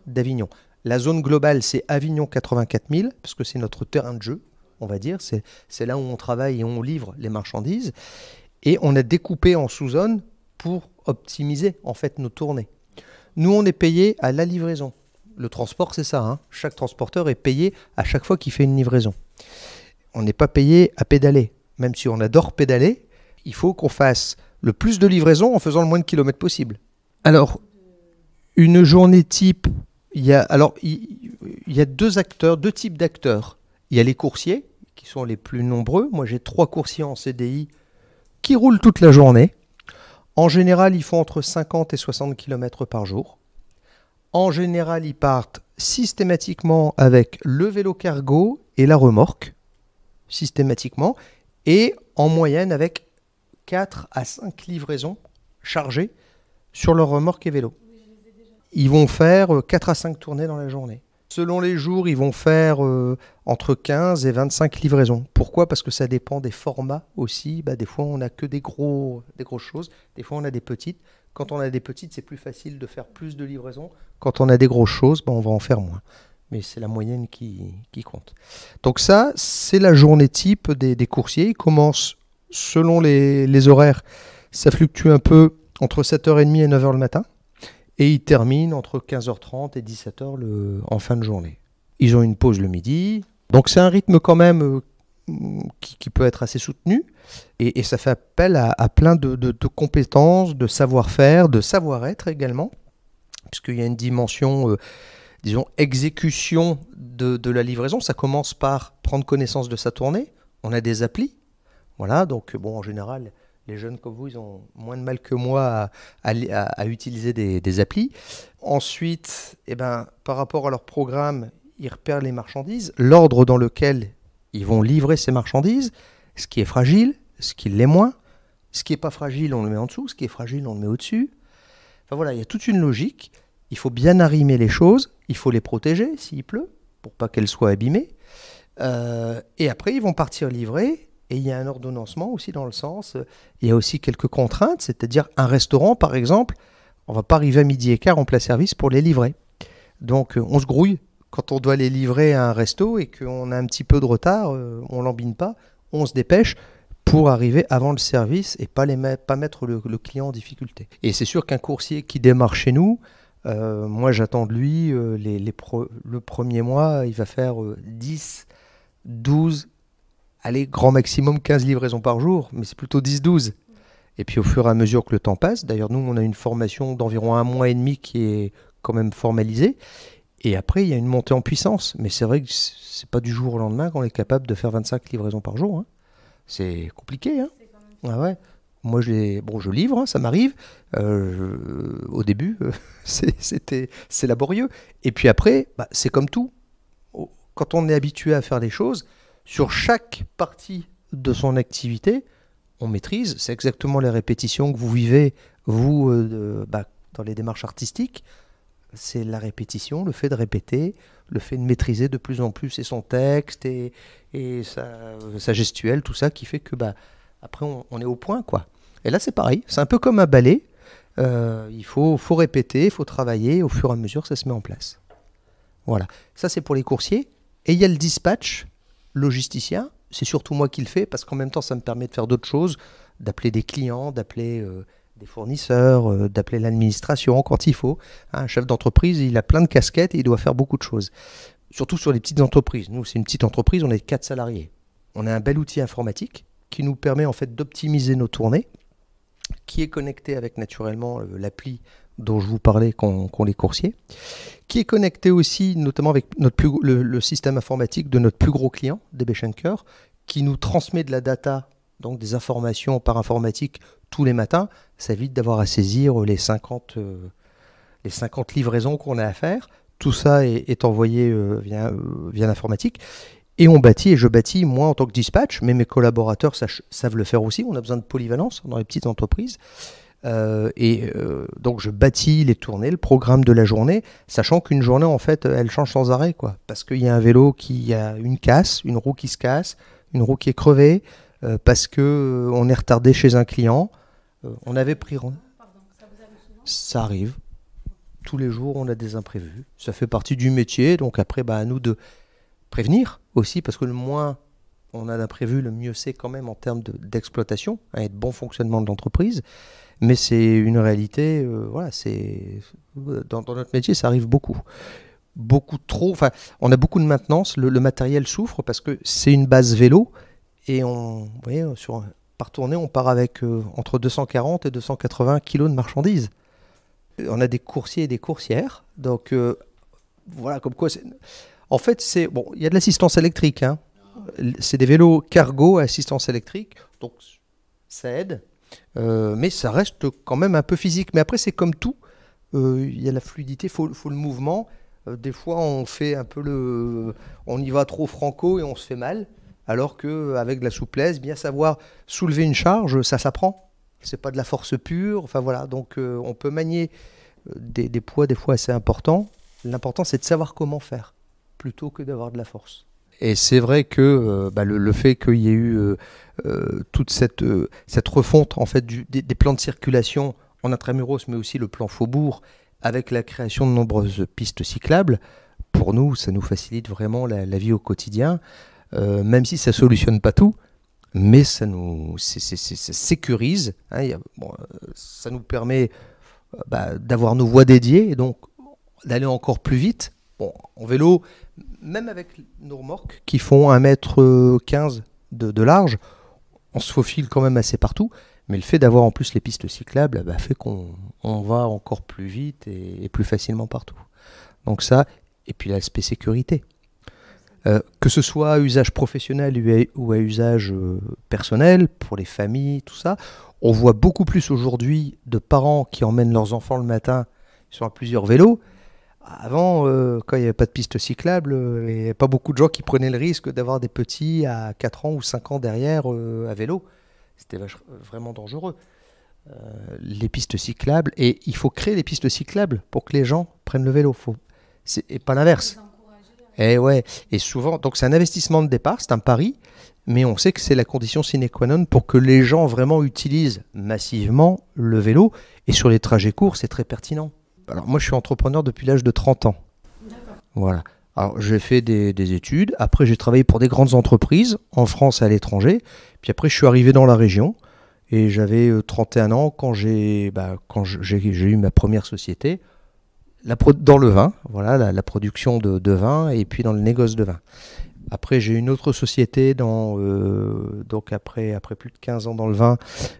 Speaker 5: d'Avignon. La zone globale, c'est Avignon 84 000, parce que c'est notre terrain de jeu, on va dire. C'est là où on travaille et on livre les marchandises. Et on a découpé en sous-zones pour optimiser en fait nos tournées. Nous, on est payé à la livraison. Le transport, c'est ça. Chaque transporteur est payé à chaque fois qu'il fait une livraison. On n'est pas payé à pédaler. Même si on adore pédaler, il faut qu'on fasse le plus de livraisons en faisant le moins de kilomètres possible. Alors, une journée type, il y a deux types d'acteurs. Il y a les coursiers, qui sont les plus nombreux. Moi, j'ai 3 coursiers en CDI qui roulent toute la journée. En général, ils font entre 50 et 60 km par jour. En général, ils partent systématiquement avec le vélo cargo et la remorque, systématiquement, et en moyenne avec 4 à 5 livraisons chargées sur leur remorque et vélo. Ils vont faire 4 à 5 tournées dans la journée. Selon les jours, ils vont faire entre 15 et 25 livraisons. Pourquoi? Parce que ça dépend des formats aussi. Des fois, on n'a que des grosses choses. Des fois, on a des petites. Quand on a des petites, c'est plus facile de faire plus de livraisons. Quand on a des grosses choses, on va en faire moins. Mais c'est la moyenne qui compte. Donc ça, c'est la journée type des coursiers. Ils commencent selon les horaires. Ça fluctue un peu entre 7h30 et 9h le matin. Et ils terminent entre 15h30 et 17h en fin de journée. Ils ont une pause le midi. Donc c'est un rythme quand même qui peut être assez soutenu. Et ça fait appel à plein de compétences, de savoir-faire, de savoir-être également. Puisqu'il y a une dimension, disons, exécution de la livraison. Ça commence par prendre connaissance de sa tournée. On a des applis. Voilà, donc en général, les jeunes comme vous, ils ont moins de mal que moi à utiliser des applis. Ensuite, par rapport à leur programme, ils repèrent les marchandises, l'ordre dans lequel ils vont livrer ces marchandises, ce qui est fragile, ce qui l'est moins. Ce qui n'est pas fragile, on le met en dessous. Ce qui est fragile, on le met au-dessus. Enfin voilà, il y a toute une logique. Il faut bien arrimer les choses. Il faut les protéger s'il pleut, pour pas qu'elles soient abîmées. Et après, ils vont partir livrer. Et il y a un ordonnancement aussi dans le sens, il y a aussi quelques contraintes, c'est-à-dire un restaurant par exemple, on ne va pas arriver à midi et quart en plein service pour les livrer. Donc on se grouille quand on doit les livrer à un resto et qu'on a un petit peu de retard, on l'embine pas, on se dépêche pour arriver avant le service et pas mettre le client en difficulté. Et c'est sûr qu'un coursier qui démarre chez nous, moi j'attends de lui, le premier mois, il va faire 10, 12, allez, grand maximum 15 livraisons par jour, mais c'est plutôt 10-12. Et puis au fur et à mesure que le temps passe, d'ailleurs nous on a une formation d'environ 1 mois et demi qui est quand même formalisée, et après il y a une montée en puissance, mais c'est vrai que c'est pas du jour au lendemain qu'on est capable de faire 25 livraisons par jour. C'est compliqué. Ah ouais. Moi je livre, ça m'arrive, au début c'est laborieux, et puis après c'est comme tout, quand on est habitué à faire des choses, sur chaque partie de son activité, on maîtrise. C'est exactement les répétitions que vous vivez, vous, dans les démarches artistiques. C'est la répétition, le fait de répéter, le fait de maîtriser de plus en plus son texte et sa gestuelle, tout ça qui fait que après on est au point, quoi. Et là c'est pareil, c'est un peu comme un ballet. Il faut répéter, il faut travailler, au fur et à mesure ça se met en place. Voilà, ça c'est pour les coursiers. Et il y a le dispatch logisticien, c'est surtout moi qui le fais parce qu'en même temps ça me permet de faire d'autres choses, d'appeler des clients, d'appeler des fournisseurs, d'appeler l'administration quand il faut. Un chef d'entreprise, il a plein de casquettes et il doit faire beaucoup de choses. Surtout sur les petites entreprises. Nous, c'est une petite entreprise, on est 4 salariés. On a un bel outil informatique qui nous permet en fait d'optimiser nos tournées, qui est connecté avec naturellement l'appli dont je vous parlais qu'ont les coursiers, qui est connecté aussi notamment avec le système informatique de notre plus gros client, DB Schenker, qui nous transmet de la data, donc des informations par informatique tous les matins. Ça évite d'avoir à saisir les 50 livraisons qu'on a à faire. Tout ça est envoyé via l'informatique. Et on bâtit, et je bâtis, moi en tant que dispatch, mais mes collaborateurs savent le faire aussi. On a besoin de polyvalence dans les petites entreprises. Donc je bâtis les tournées, le programme de la journée, sachant qu'une journée en fait elle change sans arrêt, quoi, parce qu'il y a un vélo qui a une casse, une roue qui se casse, une roue qui est crevée, parce que on est retardé chez un client, on avait pris... Ça arrive, tous les jours on a des imprévus, ça fait partie du métier, donc après à nous de prévenir aussi, parce que le moins on a d'imprévus, le mieux c'est quand même en termes d'exploitation et de bon fonctionnement de l'entreprise. Mais c'est une réalité, dans notre métier, ça arrive beaucoup. Beaucoup trop, on a beaucoup de maintenance, le matériel souffre parce que c'est une base vélo et par tournée, on part avec entre 240 et 280 kilos de marchandises. On a des coursiers et des coursières, donc voilà, comme quoi, en fait, il y a de l'assistance électrique, c'est des vélos cargo à assistance électrique, donc ça aide. Mais ça reste quand même un peu physique. Mais après, c'est comme tout. Il y a la fluidité, il faut le mouvement. Des fois, on fait un peu on y va trop franco et on se fait mal. Alors qu'avec de la souplesse, bien savoir soulever une charge, ça s'apprend. C'est pas de la force pure. Enfin voilà. Donc, on peut manier des poids des fois assez importants. L'important, c'est de savoir comment faire. plutôt que d'avoir de la force. Et c'est vrai que le fait qu'il y ait eu toute cette refonte en fait, des plans de circulation en intramuros, mais aussi le plan Faubourg, avec la création de nombreuses pistes cyclables, pour nous, ça nous facilite vraiment la vie au quotidien, même si ça ne solutionne pas tout, mais ça sécurise, hein, ça nous permet d'avoir nos voies dédiées et donc d'aller encore plus vite. Bon, en vélo, même avec nos remorques qui font 1,15 m de large, on se faufile quand même assez partout. Mais le fait d'avoir en plus les pistes cyclables fait qu'on va encore plus vite et plus facilement partout. Donc ça, et puis l'aspect sécurité. Que ce soit à usage professionnel ou à usage personnel, pour les familles, tout ça, on voit beaucoup plus aujourd'hui de parents qui emmènent leurs enfants le matin, ils sont à plusieurs vélos. Avant, quand il n'y avait pas de piste cyclable, il n'y avait pas beaucoup de gens qui prenaient le risque d'avoir des petits à 4 ans ou 5 ans derrière à vélo. C'était vraiment dangereux. Les pistes cyclables, et il faut créer les pistes cyclables pour que les gens prennent le vélo. Et pas l'inverse. Et souvent, donc c'est un investissement de départ, c'est un pari, mais on sait que c'est la condition sine qua non pour que les gens vraiment utilisent massivement le vélo. Et sur les trajets courts, c'est très pertinent. Alors moi, je suis entrepreneur depuis l'âge de 30 ans. D'accord. Voilà. Alors j'ai fait des études, après j'ai travaillé pour des grandes entreprises, en France et à l'étranger, puis après je suis arrivé dans la région, et j'avais 31 ans quand j'ai eu ma première société, dans le vin, voilà, la production de vin, et puis dans le négoce de vin. Après j'ai eu une autre société, donc après plus de 15 ans dans le vin,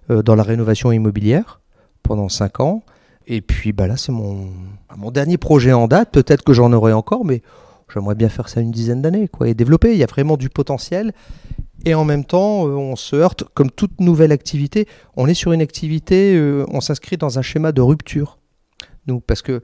Speaker 5: dans la rénovation immobilière, pendant 5 ans, et puis là c'est mon dernier projet en date, peut-être que j'en aurai encore, mais j'aimerais bien faire ça une dizaine d'années, et développer. Il y a vraiment du potentiel. Et en même temps, on se heurte, comme toute nouvelle activité, on est sur une activité, on s'inscrit dans un schéma de rupture. Nous, parce que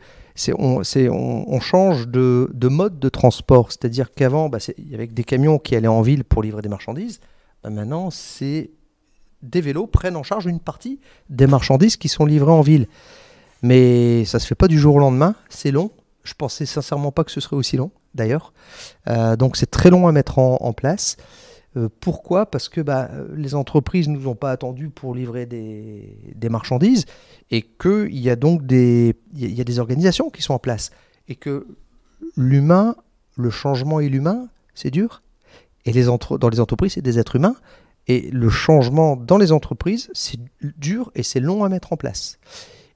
Speaker 5: on change de mode de transport. C'est-à-dire qu'avant, il y avait des camions qui allaient en ville pour livrer des marchandises. Maintenant, des vélos prennent en charge une partie des marchandises qui sont livrées en ville. Mais ça ne se fait pas du jour au lendemain, c'est long. Je pensais sincèrement pas que ce serait aussi long, d'ailleurs. Donc c'est très long à mettre en place. Pourquoi ? Parce que les entreprises ne nous ont pas attendus pour livrer des marchandises et qu'il y a donc des organisations qui sont en place. Et que l'humain, le changement et l'humain, c'est dur. Et dans les entreprises, c'est des êtres humains. Et le changement dans les entreprises, c'est dur et c'est long à mettre en place.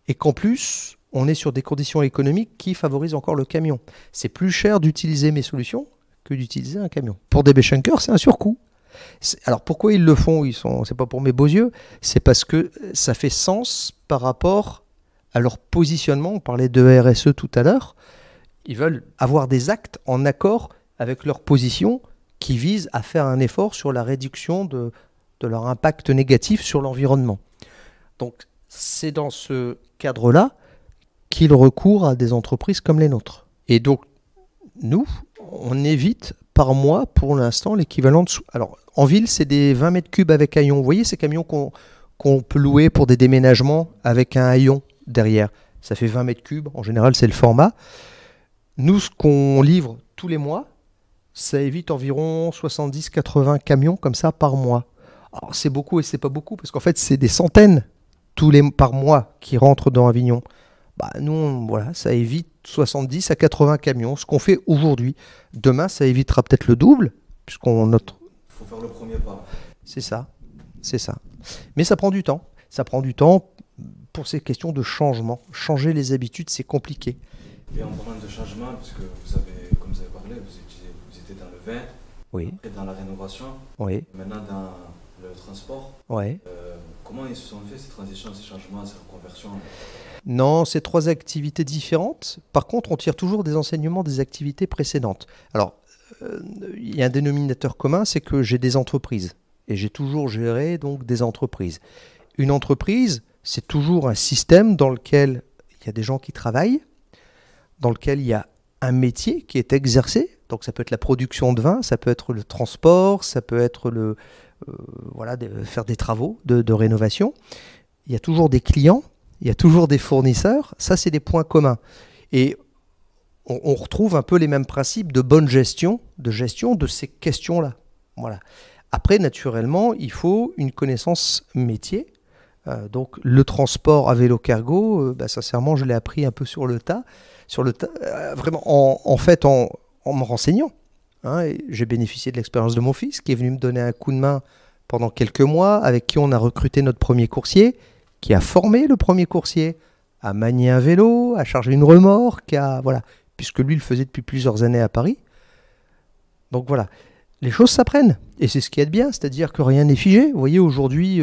Speaker 5: Et qu'en plus, on est sur des conditions économiques qui favorisent encore le camion. C'est plus cher d'utiliser mes solutions que d'utiliser un camion. Pour des Béchenkers, c'est un surcoût. Alors pourquoi ils le font ? C'est pas pour mes beaux yeux, c'est parce que ça fait sens par rapport à leur positionnement. On parlait de RSE tout à l'heure. Ils veulent avoir des actes en accord avec leur position qui visent à faire un effort sur la réduction de leur impact négatif sur l'environnement. Donc c'est dans ce cadre-là qu'ils recourent à des entreprises comme les nôtres. Et donc, nous, on évite par mois, pour l'instant, l'équivalent de... Alors, en ville, c'est des 20 mètres cubes avec haillons. Vous voyez ces camions qu'on peut louer pour des déménagements avec un haillon derrière. Ça fait 20 mètres cubes. En général, c'est le format. Nous, ce qu'on livre tous les mois, ça évite environ 70-80 camions comme ça par mois. Alors, c'est beaucoup et c'est pas beaucoup, parce qu'en fait, c'est des centaines par mois qui rentrent dans Avignon. Nous, voilà, ça évite 70 à 80 camions, ce qu'on fait aujourd'hui. Demain, ça évitera peut-être le double, puisqu'on note.
Speaker 3: Il faut faire le premier pas.
Speaker 5: C'est ça. Mais ça prend du temps. Ça prend du temps pour ces questions de changement. Changer les habitudes, c'est compliqué.
Speaker 3: Et en parlant de changement, parce que comme vous avez parlé, vous étiez dans le vin,
Speaker 5: oui.
Speaker 3: Après dans la rénovation,
Speaker 5: oui.
Speaker 3: Maintenant dans le transport.
Speaker 5: Oui.
Speaker 3: Comment ils se sont fait ces transitions, ces changements, ces reconversions ?
Speaker 5: Non, c'est 3 activités différentes. Par contre, on tire toujours des enseignements des activités précédentes. Alors, il y a un dénominateur commun, c'est que j'ai des entreprises. Et j'ai toujours géré donc des entreprises. Une entreprise, c'est toujours un système dans lequel il y a des gens qui travaillent, dans lequel il y a un métier qui est exercé. Donc ça peut être la production de vin, ça peut être le transport, ça peut être faire des travaux de rénovation. Il y a toujours des clients, il y a toujours des fournisseurs. Ça, c'est des points communs. Et on retrouve un peu les mêmes principes de bonne gestion de ces questions-là. Voilà. Après, naturellement, il faut une connaissance métier. Donc, le transport à vélo cargo, sincèrement, je l'ai appris un peu sur le tas, vraiment en me renseignant. Hein, et j'ai bénéficié de l'expérience de mon fils qui est venu me donner un coup de main pendant quelques mois, avec qui on a recruté notre premier coursier, qui a formé le premier coursier à manier un vélo, à charger une remorque, voilà, puisque lui le faisait depuis plusieurs années à Paris. Donc voilà, les choses s'apprennent, et c'est ce qu'il y a de bien, c'est-à-dire que rien n'est figé. Vous voyez, aujourd'hui,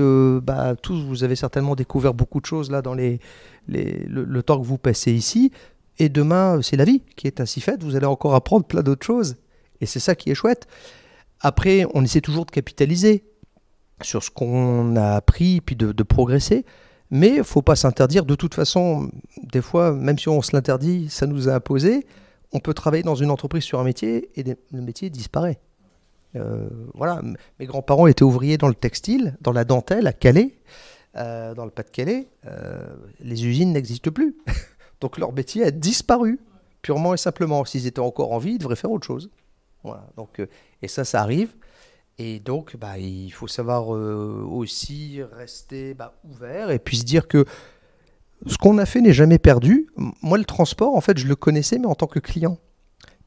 Speaker 5: tous, vous avez certainement découvert beaucoup de choses là dans le temps que vous passez ici, et demain, c'est la vie qui est ainsi faite, vous allez encore apprendre plein d'autres choses, et c'est ça qui est chouette. Après, on essaie toujours de capitaliser sur ce qu'on a appris, puis de progresser. Mais il ne faut pas s'interdire. De toute façon, des fois, même si on se l'interdit, ça nous a imposé. On peut travailler dans une entreprise sur un métier et le métier disparaît. Voilà. Mes grands-parents étaient ouvriers dans le textile, dans la dentelle, à Calais, dans le Pas-de-Calais. Les usines n'existent plus. Donc leur métier a disparu, purement et simplement. S'ils étaient encore en vie, ils devraient faire autre chose. Voilà. Donc, et ça arrive. Et donc, il faut savoir aussi rester ouvert et puis se dire que ce qu'on a fait n'est jamais perdu. Moi, le transport, en fait, je le connaissais, mais en tant que client.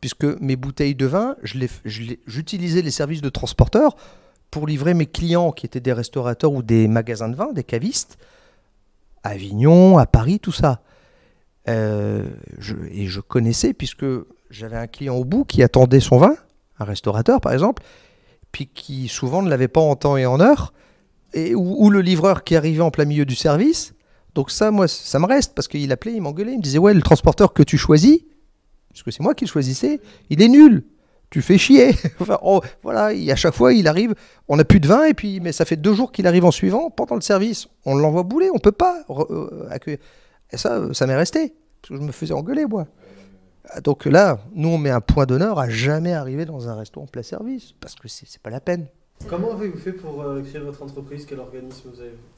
Speaker 5: Puisque mes bouteilles de vin, j'utilisais les services de transporteur pour livrer mes clients qui étaient des restaurateurs ou des magasins de vin, des cavistes, à Avignon, à Paris, tout ça. Et je connaissais, puisque j'avais un client au bout qui attendait son vin, un restaurateur par exemple, puis qui souvent ne l'avait pas en temps et en heure, ou le livreur qui arrivait en plein milieu du service. Donc ça, moi, ça me reste, parce qu'il appelait, il m'engueulait, il me disait « Ouais, le transporteur que tu choisis, parce que c'est moi qui le choisissais, il est nul, tu fais chier. » Enfin, voilà, à chaque fois, il arrive, on n'a plus de vin, mais ça fait 2 jours qu'il arrive en suivant, pendant le service, on l'envoie bouler, on ne peut pas accueillir. Et ça m'est resté, parce que je me faisais engueuler, moi. Donc là, nous, on met un point d'honneur à jamais arriver dans un restaurant plein service, parce que c'est pas la peine.
Speaker 6: Comment avez-vous fait pour créer votre entreprise? Quel organisme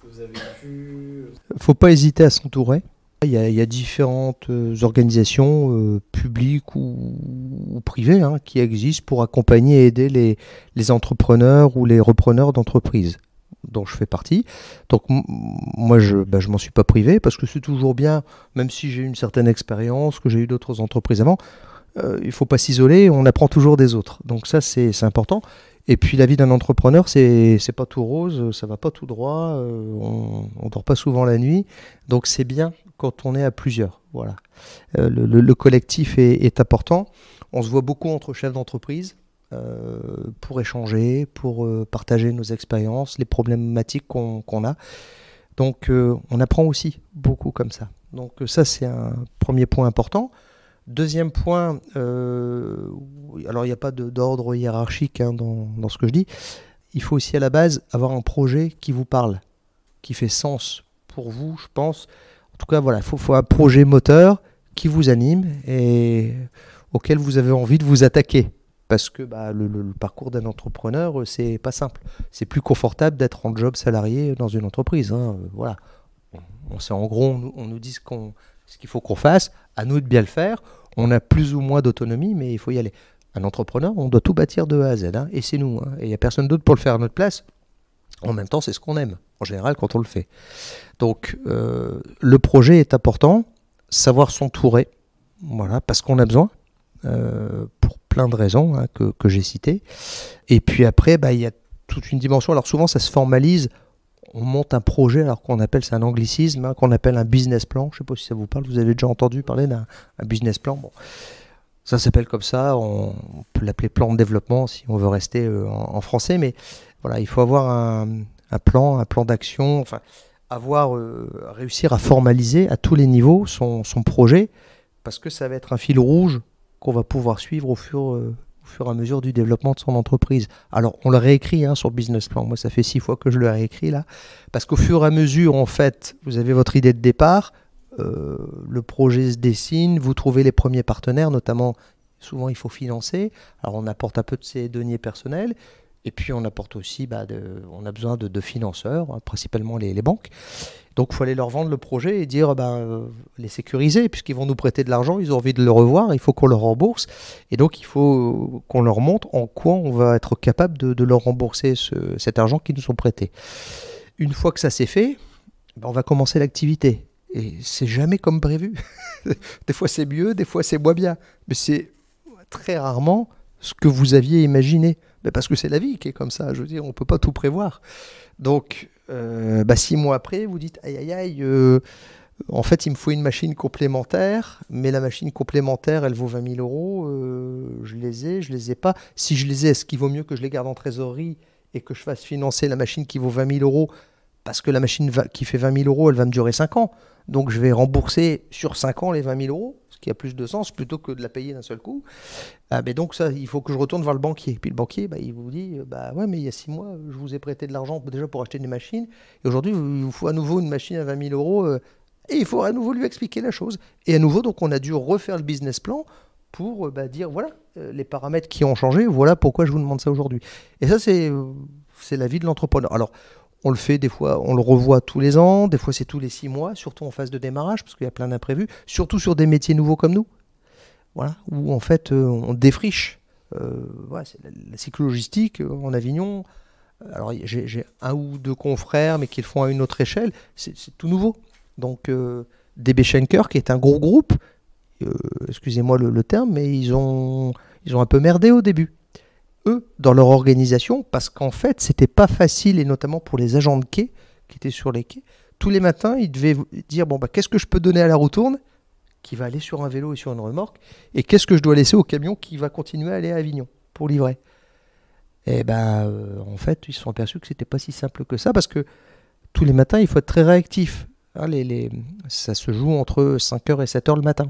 Speaker 6: vous avez pu?
Speaker 5: Faut pas hésiter à s'entourer. Il y a différentes organisations publiques ou privées qui existent pour accompagner et aider les entrepreneurs ou les repreneurs d'entreprises, dont je fais partie. Donc moi, je m'en suis pas privé, parce que c'est toujours bien, même si j'ai une certaine expérience, que j'ai eu d'autres entreprises avant, il faut pas s'isoler, on apprend toujours des autres. Donc ça, c'est important. Et puis la vie d'un entrepreneur, c'est pas tout rose, ça va pas tout droit, on dort pas souvent la nuit, donc c'est bien quand on est à plusieurs. Voilà. Le collectif est important. On se voit beaucoup entre chefs d'entreprise pour échanger, pour partager nos expériences, les problématiques qu'on a. Donc on apprend aussi beaucoup comme ça. Donc ça, c'est un premier point important. Deuxième point, alors il n'y a pas d'ordre hiérarchique dans ce que je dis. Il faut aussi à la base avoir un projet qui vous parle, qui fait sens pour vous, je pense. En tout cas, voilà, il faut un projet moteur qui vous anime et auquel vous avez envie de vous attaquer. Parce que le parcours d'un entrepreneur, c'est pas simple. C'est plus confortable d'être en job salarié dans une entreprise. Voilà. En gros, on nous dit ce qu'il faut qu'on fasse, à nous de bien le faire. On a plus ou moins d'autonomie, mais il faut y aller. Un entrepreneur, on doit tout bâtir de A à Z, et c'est nous. Et il n'y a personne d'autre pour le faire à notre place. En même temps, c'est ce qu'on aime, en général, quand on le fait. Donc, le projet est important, savoir s'entourer, voilà, parce qu'on a besoin, pour plein de raisons que j'ai citées. Et puis après, il y a toute une dimension. Alors souvent, ça se formalise. On monte un projet, alors qu'on appelle, c'est un anglicisme, qu'on appelle un business plan. Je ne sais pas si ça vous parle, vous avez déjà entendu parler d'un business plan. Bon, ça s'appelle comme ça, on peut l'appeler plan de développement si on veut rester en français, mais voilà, il faut avoir un plan d'action, enfin, réussir à formaliser à tous les niveaux son projet, parce que ça va être un fil rouge qu'on va pouvoir suivre au fur et à mesure du développement de son entreprise. Alors, on le réécrit sur Business Plan. Moi, ça fait 6 fois que je le réécris là. Parce qu'au fur et à mesure, en fait, vous avez votre idée de départ, le projet se dessine, vous trouvez les premiers partenaires, notamment, souvent, il faut financer. Alors, on apporte un peu de ses deniers personnels. Et puis on apporte aussi, on a besoin de financeurs, principalement les banques. Donc il faut aller leur vendre le projet et dire, les sécuriser, puisqu'ils vont nous prêter de l'argent, ils ont envie de le revoir, il faut qu'on leur rembourse. Et donc il faut qu'on leur montre en quoi on va être capable de leur rembourser cet argent qu'ils nous ont prêté. Une fois que ça c'est fait, on va commencer l'activité. Et c'est jamais comme prévu. Des fois c'est mieux, des fois c'est moins bien. Mais c'est très rarement ce que vous aviez imaginé. Parce que c'est la vie qui est comme ça, je veux dire, on ne peut pas tout prévoir. Donc, 6 mois après, vous dites, aïe, en fait, il me faut une machine complémentaire, mais la machine complémentaire, elle vaut 20 000 euros, je les ai pas. Si je les ai, est-ce qu'il vaut mieux que je les garde en trésorerie et que je fasse financer la machine qui vaut 20 000 euros, parce que la machine qui fait 20 000 euros, elle va me durer 5 ans. Donc, je vais rembourser sur 5 ans les 20 000 euros, ce qui a plus de sens, plutôt que de la payer d'un seul coup. Mais donc, ça, il faut que je retourne voir le banquier. Puis le banquier, il vous dit, ouais, mais il y a 6 mois, je vous ai prêté de l'argent déjà pour acheter des machines. Et aujourd'hui, il vous faut à nouveau une machine à 20 000 euros. Et il faut à nouveau lui expliquer la chose. Et à nouveau, donc, on a dû refaire le business plan pour dire, voilà, les paramètres qui ont changé, voilà pourquoi je vous demande ça aujourd'hui. Et ça, c'est la vie de l'entrepreneur. Alors, on le fait des fois, on le revoit tous les ans, des fois c'est tous les 6 mois, surtout en phase de démarrage, parce qu'il y a plein d'imprévus, surtout sur des métiers nouveaux comme nous, voilà, où en fait on défriche. C'est la cyclo-logistique en Avignon. Alors j'ai 1 ou 2 confrères, mais qui le font à une autre échelle, c'est tout nouveau. Donc DB Schenker, qui est un gros groupe, excusez-moi le terme, mais ils ont un peu merdé au début. Eux, dans leur organisation, parce qu'en fait, c'était pas facile, et notamment pour les agents de quai qui étaient sur les quais. Tous les matins, ils devaient dire, qu'est-ce que je peux donner à la roue tourne, qui va aller sur un vélo et sur une remorque, et qu'est-ce que je dois laisser au camion qui va continuer à aller à Avignon pour livrer. Et en fait, ils se sont aperçus que c'était pas si simple que ça, parce que tous les matins, il faut être très réactif. Ça se joue entre 5h et 7h le matin.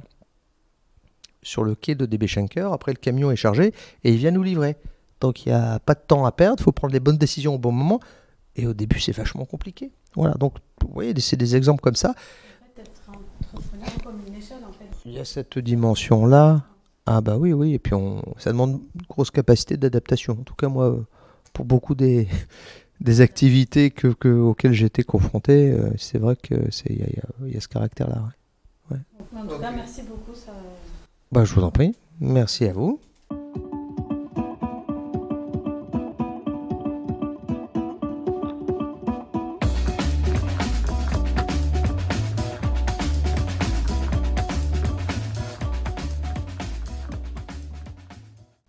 Speaker 5: Sur le quai de DB Schenker, après le camion est chargé, et il vient nous livrer. Donc il n'y a pas de temps à perdre, il faut prendre les bonnes décisions au bon moment. Et au début, c'est vachement compliqué. Voilà, donc vous voyez, c'est des exemples comme ça.
Speaker 7: En fait, être entrepreneur comme une échelle, en fait.
Speaker 5: Il y a cette dimension-là. Ah oui, et puis ça demande une grosse capacité d'adaptation. En tout cas, moi, pour beaucoup des activités auxquelles j'ai été confronté, c'est vrai qu'il y a ce caractère-là. Ouais.
Speaker 7: En tout cas, merci beaucoup. Ça...
Speaker 5: Je vous en prie. Merci à vous.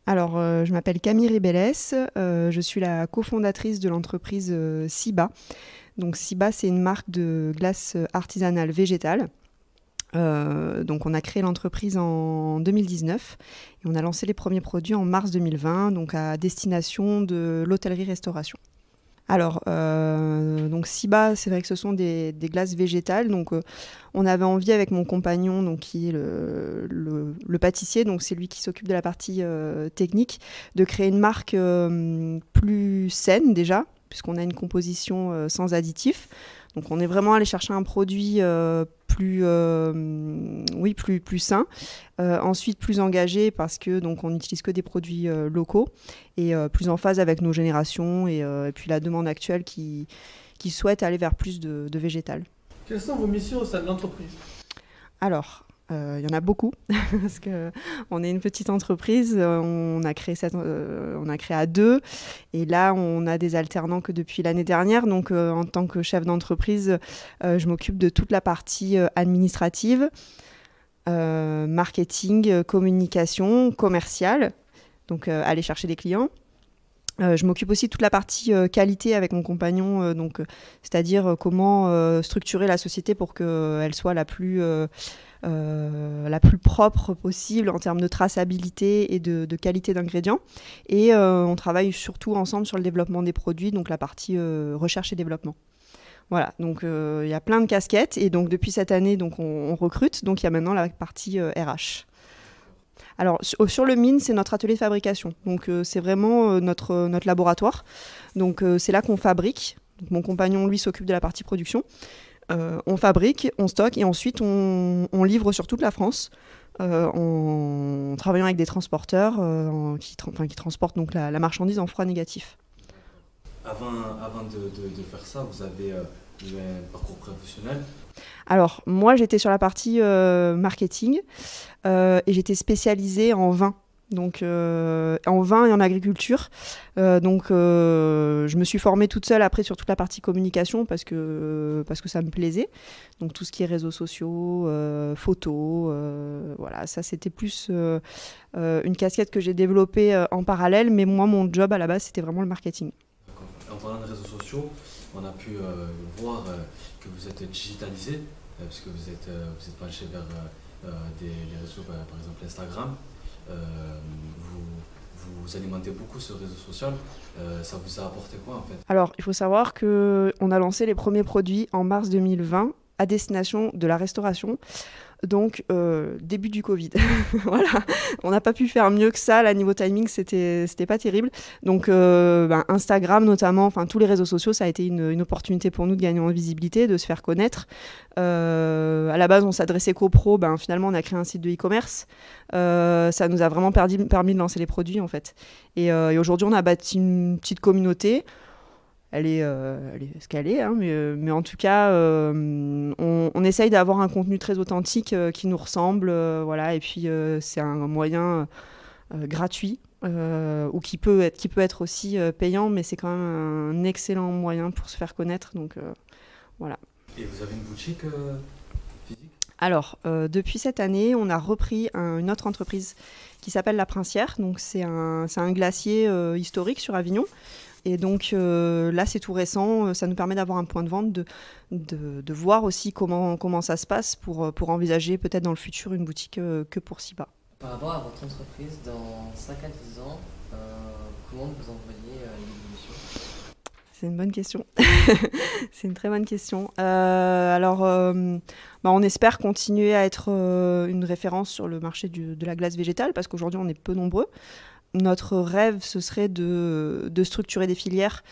Speaker 8: Alors, je m'appelle Camille Ribelles, je suis la cofondatrice de l'entreprise Ciba. Donc Ciba, c'est une marque de glace artisanale végétale. Donc on a créé l'entreprise en 2019 et on a lancé les premiers produits en mars 2020, donc à destination de l'hôtellerie-restauration. Alors, donc Ciba, c'est vrai que ce sont des glaces végétales. Donc, on avait envie avec mon compagnon, donc qui est le pâtissier, donc c'est lui qui s'occupe de la partie technique, de créer une marque plus saine déjà, puisqu'on a une composition sans additifs. Donc, on est vraiment allé chercher un produit plus sain. Ensuite, plus engagé parce que donc on n'utilise que des produits locaux et plus en phase avec nos générations et puis la demande actuelle qui souhaite aller vers plus de végétal.
Speaker 6: Quelles sont vos missions au sein de l'entreprise ?
Speaker 8: Alors, il y en a beaucoup parce qu'on est une petite entreprise, on a créé à 2 et là on a des alternants que depuis l'année dernière. Donc en tant que chef d'entreprise, je m'occupe de toute la partie administrative, marketing, communication, commerciale, donc aller chercher des clients. Je m'occupe aussi de toute la partie qualité avec mon compagnon, c'est-à-dire comment structurer la société pour qu'elle soit la plus propre possible en termes de traçabilité et de qualité d'ingrédients. Et on travaille surtout ensemble sur le développement des produits, donc la partie recherche et développement. Voilà, donc il y a plein de casquettes et donc depuis cette année, donc on recrute, donc il y a maintenant la partie RH. Alors sur le mine, c'est notre atelier de fabrication, donc c'est vraiment notre laboratoire. Donc c'est là qu'on fabrique. Donc, mon compagnon, lui, s'occupe de la partie production. On fabrique, on stocke et ensuite on livre sur toute la France en travaillant avec des transporteurs qui transportent donc la marchandise en froid négatif.
Speaker 3: Avant de faire ça, vous avez eu un parcours professionnel?
Speaker 8: Alors, moi, j'étais sur la partie marketing et j'étais spécialisée en vin. Donc, en vin et en agriculture. Je me suis formée toute seule après sur toute la partie communication parce que ça me plaisait. Donc, tout ce qui est réseaux sociaux, photos, voilà, ça c'était plus une casquette que j'ai développée en parallèle. Mais moi, mon job à la base, c'était vraiment le marketing.
Speaker 3: D'accord. En parlant de réseaux sociaux, on a pu voir que vous êtes digitalisé, parce que vous êtes penché vers les réseaux, par exemple Instagram. Vous alimentez beaucoup ce réseau social. Ça vous a apporté quoi en fait?
Speaker 8: Alors, il faut savoir qu'on a lancé les premiers produits en mars 2020 à destination de la restauration. Donc, début du Covid. Voilà, on n'a pas pu faire mieux que ça. Là, niveau timing, c'était pas terrible. Donc, Instagram notamment, enfin tous les réseaux sociaux, ça a été une opportunité pour nous de gagner en visibilité, de se faire connaître. À la base, on s'adressait qu'aux pros. Finalement, on a créé un site de e-commerce. Ça nous a vraiment permis de lancer les produits, en fait. Et aujourd'hui, on a bâti une petite communauté. Elle est ce qu'elle est, hein, mais en tout cas, on essaye d'avoir un contenu très authentique qui nous ressemble, voilà, et puis c'est un moyen gratuit ou qui peut être aussi payant, mais c'est quand même un excellent moyen pour se faire connaître, donc voilà.
Speaker 3: Et vous avez une boutique physique?
Speaker 8: Alors, depuis cette année, on a repris une autre entreprise qui s'appelle La Princière, donc c'est un glacier historique sur Avignon. Et donc là, c'est tout récent. Ça nous permet d'avoir un point de vente, de voir aussi comment ça se passe pour envisager peut-être dans le futur une boutique que pour SIBA.
Speaker 9: Par rapport à votre entreprise, dans 5 à 10 ans, comment vous en voyez l'évolution?
Speaker 8: C'est une bonne question. C'est une très bonne question. On espère continuer à être une référence sur le marché de la glace végétale parce qu'aujourd'hui, on est peu nombreux. Notre rêve, ce serait de structurer des filières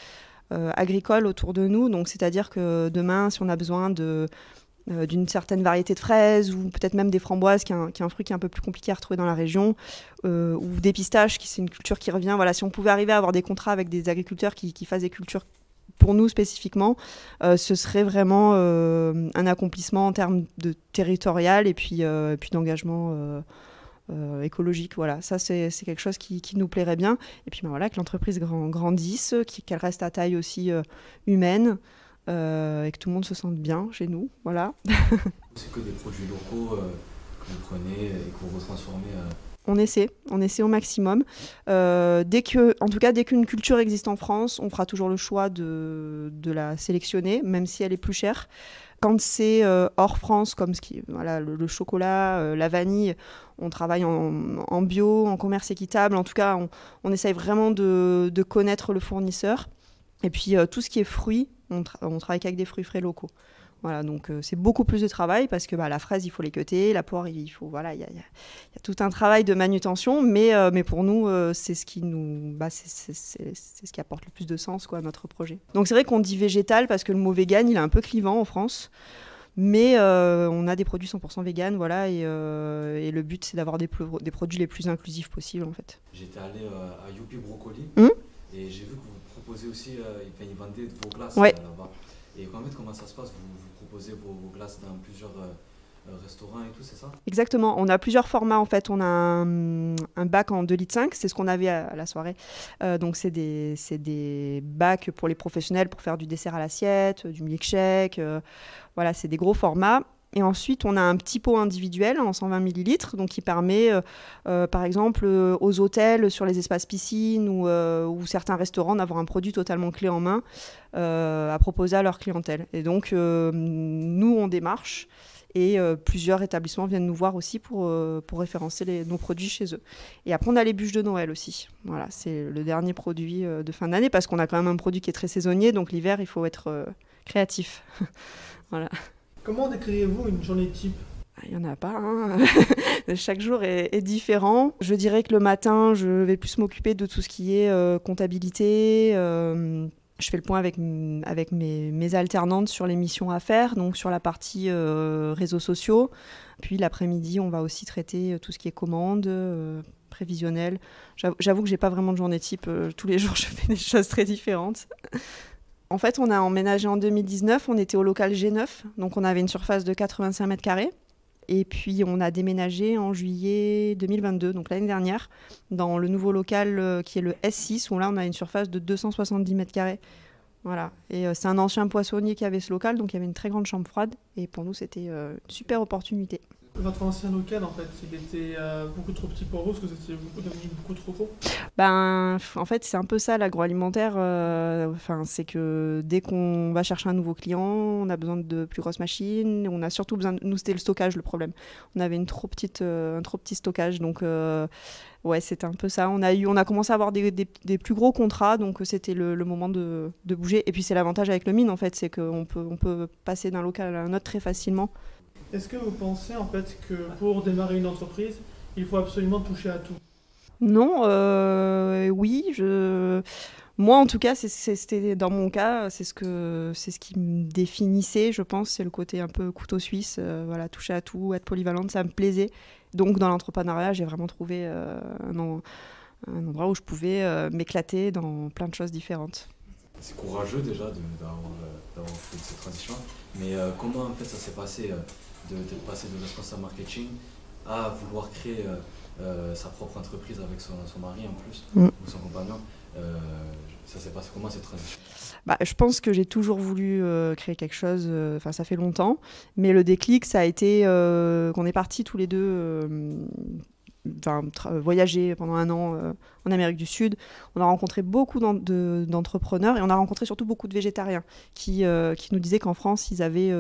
Speaker 8: agricoles autour de nous. Donc, c'est-à-dire que demain, si on a besoin d'une certaine variété de fraises ou peut-être même des framboises, qui est un fruit qui est un peu plus compliqué à retrouver dans la région, ou des pistaches, qui c'est une culture qui revient. Voilà, si on pouvait arriver à avoir des contrats avec des agriculteurs qui fassent des cultures pour nous spécifiquement, ce serait vraiment un accomplissement en termes de territorial et puis d'engagement écologique, voilà, ça c'est quelque chose qui nous plairait bien. Et puis voilà, que l'entreprise grandisse, qu'elle reste à taille aussi humaine, et que tout le monde se sente bien chez nous, voilà.
Speaker 3: C'est que des produits locaux que vous prenez et que vous retransformez.
Speaker 8: On essaie au maximum. Dès qu'une culture existe en France, on fera toujours le choix de la sélectionner, même si elle est plus chère. Quand c'est hors France, comme le chocolat, la vanille, on travaille en bio, en commerce équitable. En tout cas, on essaye vraiment de connaître le fournisseur. Et puis, tout ce qui est fruits, on travaille qu'avec des fruits frais locaux. Voilà, donc c'est beaucoup plus de travail parce que la fraise, il faut les cueter, la poire, il y a tout un travail de manutention, mais pour nous, c'est ce qui c'est ce qui apporte le plus de sens, quoi, à notre projet. Donc c'est vrai qu'on dit végétal parce que le mot vegan, il est un peu clivant en France, mais on a des produits 100% vegan, voilà, et le but, c'est d'avoir des produits les plus inclusifs possibles, en fait.
Speaker 3: J'étais allé à Youpi Brocoli et j'ai vu que vous proposez aussi, ils vendaient vos glaces là-bas. Et en fait, comment ça se passe? Vous proposez vos glaces dans plusieurs restaurants et tout, c'est ça? Exactement.
Speaker 8: On a plusieurs formats, en fait. On a un bac en 2,5 litres. C'est ce qu'on avait à la soirée. Donc, c'est des bacs pour les professionnels pour faire du dessert à l'assiette, du milkshake. Voilà, c'est des gros formats. Et ensuite, on a un petit pot individuel en 120 millilitres, donc qui permet, par exemple, aux hôtels, sur les espaces piscines ou certains restaurants, d'avoir un produit totalement clé en main à proposer à leur clientèle. Et donc, nous, on démarche et plusieurs établissements viennent nous voir aussi pour référencer nos produits chez eux. Et après, on a les bûches de Noël aussi. Voilà, c'est le dernier produit de fin d'année parce qu'on a quand même un produit qui est très saisonnier, donc l'hiver, il faut être créatif. Voilà.
Speaker 6: Comment décririez-vous une journée type?
Speaker 8: Il n'y en a pas, hein. Chaque jour est différent. Je dirais que le matin, je vais plus m'occuper de tout ce qui est comptabilité. Je fais le point avec mes alternantes sur les missions à faire, donc sur la partie réseaux sociaux. Puis l'après-midi, on va aussi traiter tout ce qui est commandes, prévisionnel. J'avoue que j'ai pas vraiment de journée type. Tous les jours, je fais des choses très différentes. En fait, on a emménagé en 2019. On était au local G9. Donc, on avait une surface de 85 mètres carrés. Et puis, on a déménagé en juillet 2022, donc l'année dernière, dans le nouveau local qui est le S6, où là, on a une surface de 270 mètres carrés. Voilà. Et c'est un ancien poissonnier qui avait ce local, donc il y avait une très grande chambre froide. Et pour nous, c'était une super opportunité.
Speaker 6: Votre ancien local, en fait, il était beaucoup trop petit pour vous, parce que vous étiez devenu beaucoup trop gros?
Speaker 8: En fait, c'est un peu ça, l'agroalimentaire. C'est que dès qu'on va chercher un nouveau client, on a besoin de plus grosses machines. On a surtout besoin nous, c'était le stockage, le problème. On avait un trop petit stockage. Donc, ouais, c'était un peu ça. On a commencé à avoir des plus gros contrats. Donc, c'était le moment de bouger. Et puis, c'est l'avantage avec le mine, en fait. C'est qu'on peut passer d'un local à un autre très facilement.
Speaker 6: Est-ce que vous pensez en fait que pour démarrer une entreprise, il faut absolument toucher à tout?
Speaker 8: Non, oui. Moi, en tout cas, c'était dans mon cas, c'est ce qui me définissait, je pense. C'est le côté un peu couteau suisse, voilà, toucher à tout, être polyvalente, ça me plaisait. Donc, dans l'entrepreneuriat, j'ai vraiment trouvé un endroit où je pouvais m'éclater dans plein de choses différentes.
Speaker 3: C'est courageux déjà d'avoir fait cette transition, mais comment en fait ça s'est passé de passer de responsable marketing à vouloir créer sa propre entreprise avec son mari en plus, ou son compagnon? Ça s'est passé comment cette transition?
Speaker 8: Je pense que j'ai toujours voulu créer quelque chose, ça fait longtemps, mais le déclic ça a été qu'on est partis tous les deux voyager pendant un an en Amérique du Sud. On a rencontré beaucoup d'entrepreneurs et on a rencontré surtout beaucoup de végétariens qui nous disaient qu'en France, ils avaient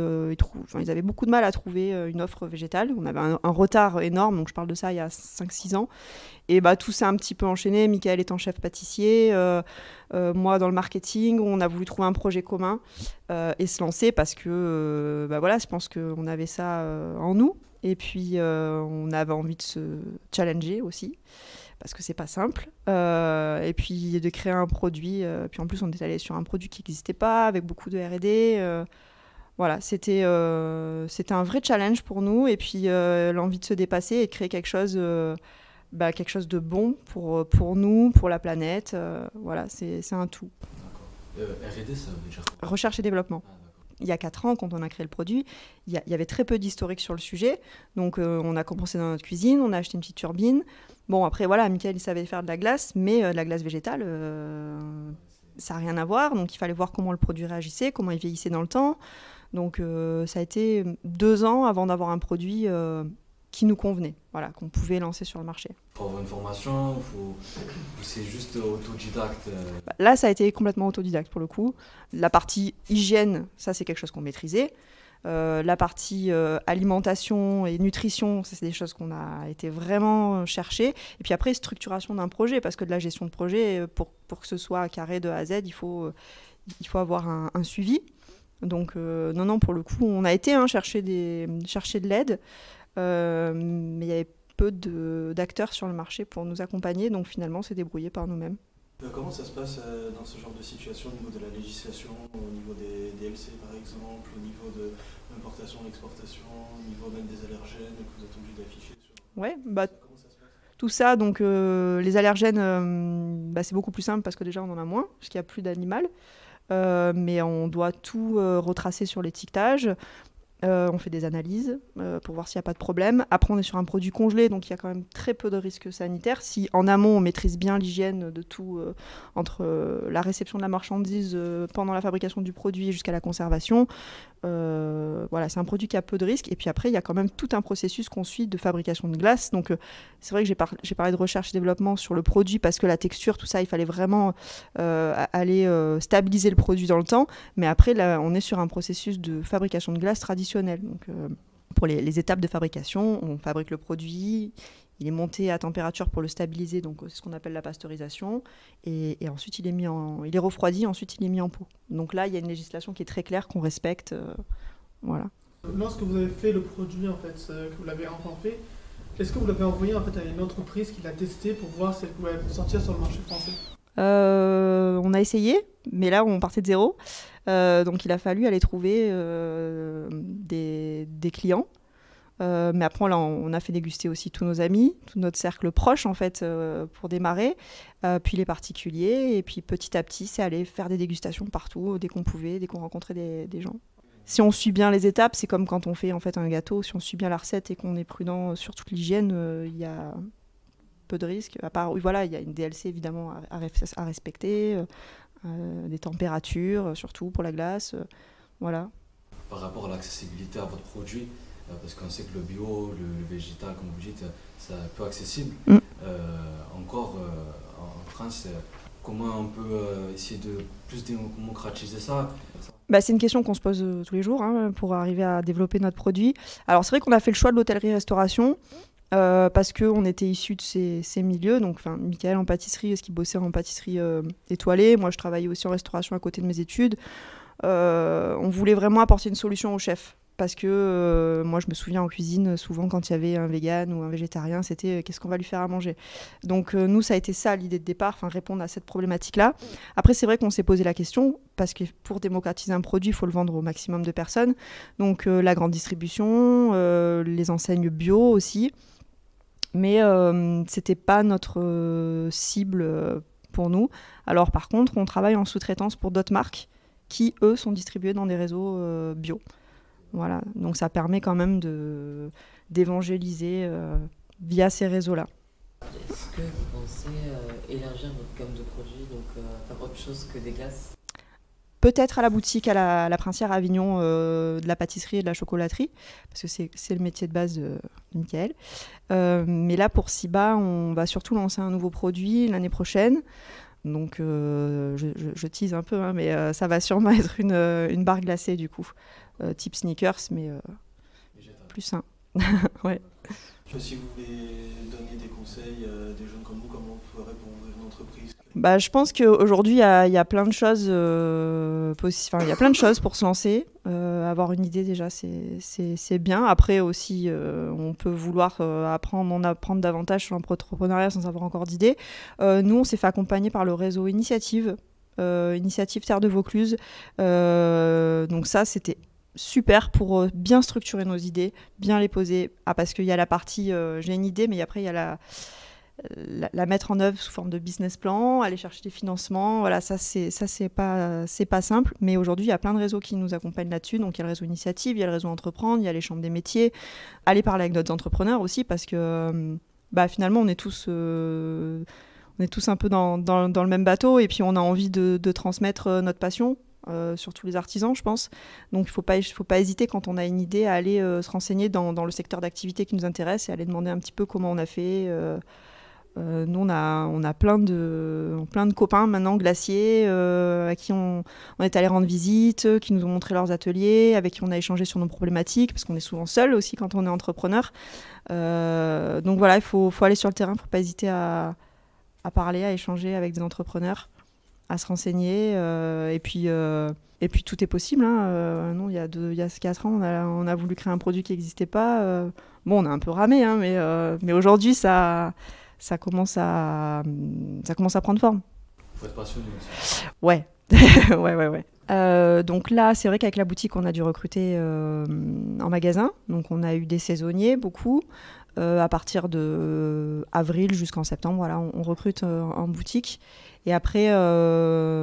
Speaker 8: beaucoup de mal à trouver une offre végétale. On avait un retard énorme, donc je parle de ça il y a 5-6 ans. Et tout s'est un petit peu enchaîné. Michael étant chef pâtissier, moi dans le marketing, on a voulu trouver un projet commun et se lancer parce que je pense qu'on avait ça en nous. Et puis, on avait envie de se challenger aussi, parce que c'est pas simple. Et puis, de créer un produit. Puis en plus, on est allé sur un produit qui n'existait pas, avec beaucoup de R&D. Voilà, c'était un vrai challenge pour nous. Et puis, l'envie de se dépasser et de créer quelque chose de bon pour nous, pour la planète. Voilà, c'est un tout.
Speaker 3: D'accord. R&D, ça veut dire quoi?
Speaker 8: Recherche et développement. Il y a 4 ans, quand on a créé le produit, il y avait très peu d'historique sur le sujet. Donc, on a commencé dans notre cuisine, on a acheté une petite turbine. Bon, après, voilà, Michael, il savait faire de la glace, mais de la glace végétale, ça n'a rien à voir. Donc, il fallait voir comment le produit réagissait, comment il vieillissait dans le temps. Donc, ça a été 2 ans avant d'avoir un produit qui nous convenait, voilà, qu'on pouvait lancer sur le marché.
Speaker 3: Il faut avoir une formation, c'est juste autodidacte?
Speaker 8: Là, ça a été complètement autodidacte pour le coup. La partie hygiène, ça c'est quelque chose qu'on maîtrisait. La partie alimentation et nutrition, ça c'est des choses qu'on a été vraiment chercher. Et puis après, structuration d'un projet, parce que de la gestion de projet, pour que ce soit carré de A à Z, il faut avoir un suivi. Donc non, pour le coup, on a été chercher de l'aide. Mais il y avait peu d'acteurs sur le marché pour nous accompagner, donc finalement on s'est débrouillé par nous-mêmes.
Speaker 6: Comment ça se passe dans ce genre de situation au niveau de la législation, au niveau des DLC par exemple, au niveau de l'importation, l'exportation, au niveau même des allergènes que vous êtes obligé d'afficher
Speaker 8: Ouais, comment ça se passe? Tout ça, donc les allergènes, c'est beaucoup plus simple parce que déjà on en a moins, parce qu'il n'y a plus d'animal, mais on doit tout retracer sur l'étiquetage. On fait des analyses pour voir s'il n'y a pas de problème. Après, on est sur un produit congelé, donc il y a quand même très peu de risques sanitaires. Si en amont, on maîtrise bien l'hygiène de tout, entre la réception de la marchandise pendant la fabrication du produit jusqu'à la conservation, voilà, c'est un produit qui a peu de risques. Et puis après, il y a quand même tout un processus qu'on suit de fabrication de glace. Donc, c'est vrai que j'ai parlé de recherche et développement sur le produit parce que la texture, tout ça, il fallait vraiment aller stabiliser le produit dans le temps. Mais après, là, on est sur un processus de fabrication de glace traditionnelle. Donc, pour les étapes de fabrication, on fabrique le produit, il est monté à température pour le stabiliser, donc c'est ce qu'on appelle la pasteurisation, et ensuite il est refroidi, ensuite il est mis en pot. Donc là, il y a une législation qui est très claire, qu'on respecte, voilà.
Speaker 6: Lorsque vous avez fait le produit, en fait, que vous l'avez enfin fait, est-ce que vous l'avez envoyé en fait à une entreprise qui l'a testé pour voir si elle pouvait sortir sur le marché français?
Speaker 8: On a essayé, mais là on partait de zéro. Donc il a fallu aller trouver des clients. Mais après, là, on a fait déguster aussi tous nos amis, tout notre cercle proche, en fait, pour démarrer. Puis les particuliers. Et puis petit à petit, c'est aller faire des dégustations partout, dès qu'on pouvait, dès qu'on rencontrait des gens. Si on suit bien les étapes, c'est comme quand on fait en fait un gâteau. Si on suit bien la recette et qu'on est prudent sur toute l'hygiène, il y a peu de risques. À part, voilà, il y a une DLC évidemment à respecter, des températures, surtout pour la glace. Voilà.
Speaker 3: Par rapport à l'accessibilité à votre produit, parce qu'on sait que le bio, le végétal, comme vous dites, c'est peu accessible. Encore en France, comment on peut essayer de plus démocratiser ça?
Speaker 8: C'est une question qu'on se pose tous les jours pour arriver à développer notre produit. Alors c'est vrai qu'on a fait le choix de l'hôtellerie-restauration parce qu'on était issus de ces milieux. Donc, Michael en pâtisserie, parce qu'il bossait en pâtisserie étoilée. Moi, je travaillais aussi en restauration à côté de mes études. On voulait vraiment apporter une solution aux chefs. Parce que moi, je me souviens en cuisine, souvent quand il y avait un vegan ou un végétarien, c'était qu'est-ce qu'on va lui faire à manger. Donc nous, ça a été ça l'idée de départ, répondre à cette problématique-là. Après, c'est vrai qu'on s'est posé la question, parce que pour démocratiser un produit, il faut le vendre au maximum de personnes. Donc la grande distribution, les enseignes bio aussi. Mais c'était pas notre cible pour nous. Alors par contre, on travaille en sous-traitance pour d'autres marques qui, eux, sont distribuées dans des réseaux bio. Voilà, donc ça permet quand même d'évangéliser via ces réseaux-là.
Speaker 9: Est-ce que vous pensez élargir votre gamme de produits, donc faire autre chose que des glaces?
Speaker 8: Peut-être à la boutique, à la Princière à Avignon, de la pâtisserie et de la chocolaterie, parce que c'est le métier de base de Michael. Mais là, pour Siba, on va surtout lancer un nouveau produit l'année prochaine. Donc, je tease un peu, mais ça va sûrement être une barre glacée, du coup. Type sneakers, mais plus sain. Ouais.
Speaker 6: Si vous voulez donner des conseils à des jeunes comme vous, comment on ferait pour ouvrir une entreprise?
Speaker 8: Je pense qu'aujourd'hui, il y a plein de choses il y a plein de choses pour se lancer. Avoir une idée, déjà, c'est bien. Après aussi, on peut vouloir en apprendre davantage sur l'entrepreneuriat sans avoir encore d'idée. Nous, on s'est fait accompagner par le réseau Initiative Terre de Vaucluse. Donc ça, c'était super pour bien structurer nos idées, bien les poser. Parce qu'il y a la partie j'ai une idée, mais après il y a la mettre en œuvre sous forme de business plan, aller chercher des financements. Voilà, c'est pas simple. Mais aujourd'hui, il y a plein de réseaux qui nous accompagnent là-dessus. Donc il y a le réseau Initiative, il y a le réseau Entreprendre, il y a les chambres des métiers. Aller parler avec d'autres entrepreneurs aussi, parce que finalement on est tous un peu dans le même bateau, et puis on a envie de transmettre notre passion. Surtout les artisans, je pense. Donc il faut pas hésiter quand on a une idée à aller se renseigner dans le secteur d'activité qui nous intéresse et aller demander un petit peu comment on a fait. Nous, on a plein de copains maintenant, glaciers, à qui on est allé rendre visite, qui nous ont montré leurs ateliers, avec qui on a échangé sur nos problématiques, parce qu'on est souvent seul aussi quand on est entrepreneur. Donc voilà, il faut aller sur le terrain, il ne faut pas hésiter à parler, à échanger avec des entrepreneurs, à se renseigner, et puis tout est possible. Nous, il y a 4 ans, on a voulu créer un produit qui n'existait pas. On a un peu ramé, mais aujourd'hui, ça commence à prendre forme.
Speaker 3: Il faut être passionné aussi.
Speaker 8: Ouais. Ouais. Donc là, c'est vrai qu'avec la boutique, on a dû recruter en magasin. Donc on a eu des saisonniers, beaucoup. À partir de avril jusqu'en septembre, voilà, on recrute en boutique. Et après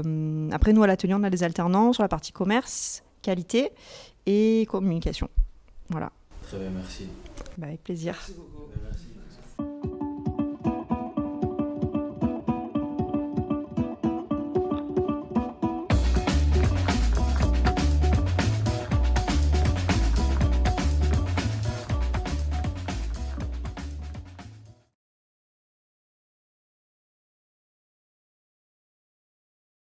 Speaker 8: nous, à l'atelier, on a des alternants sur la partie commerce, qualité et communication. Voilà.
Speaker 3: Très bien, merci.
Speaker 8: Avec plaisir.
Speaker 3: Merci beaucoup. Merci.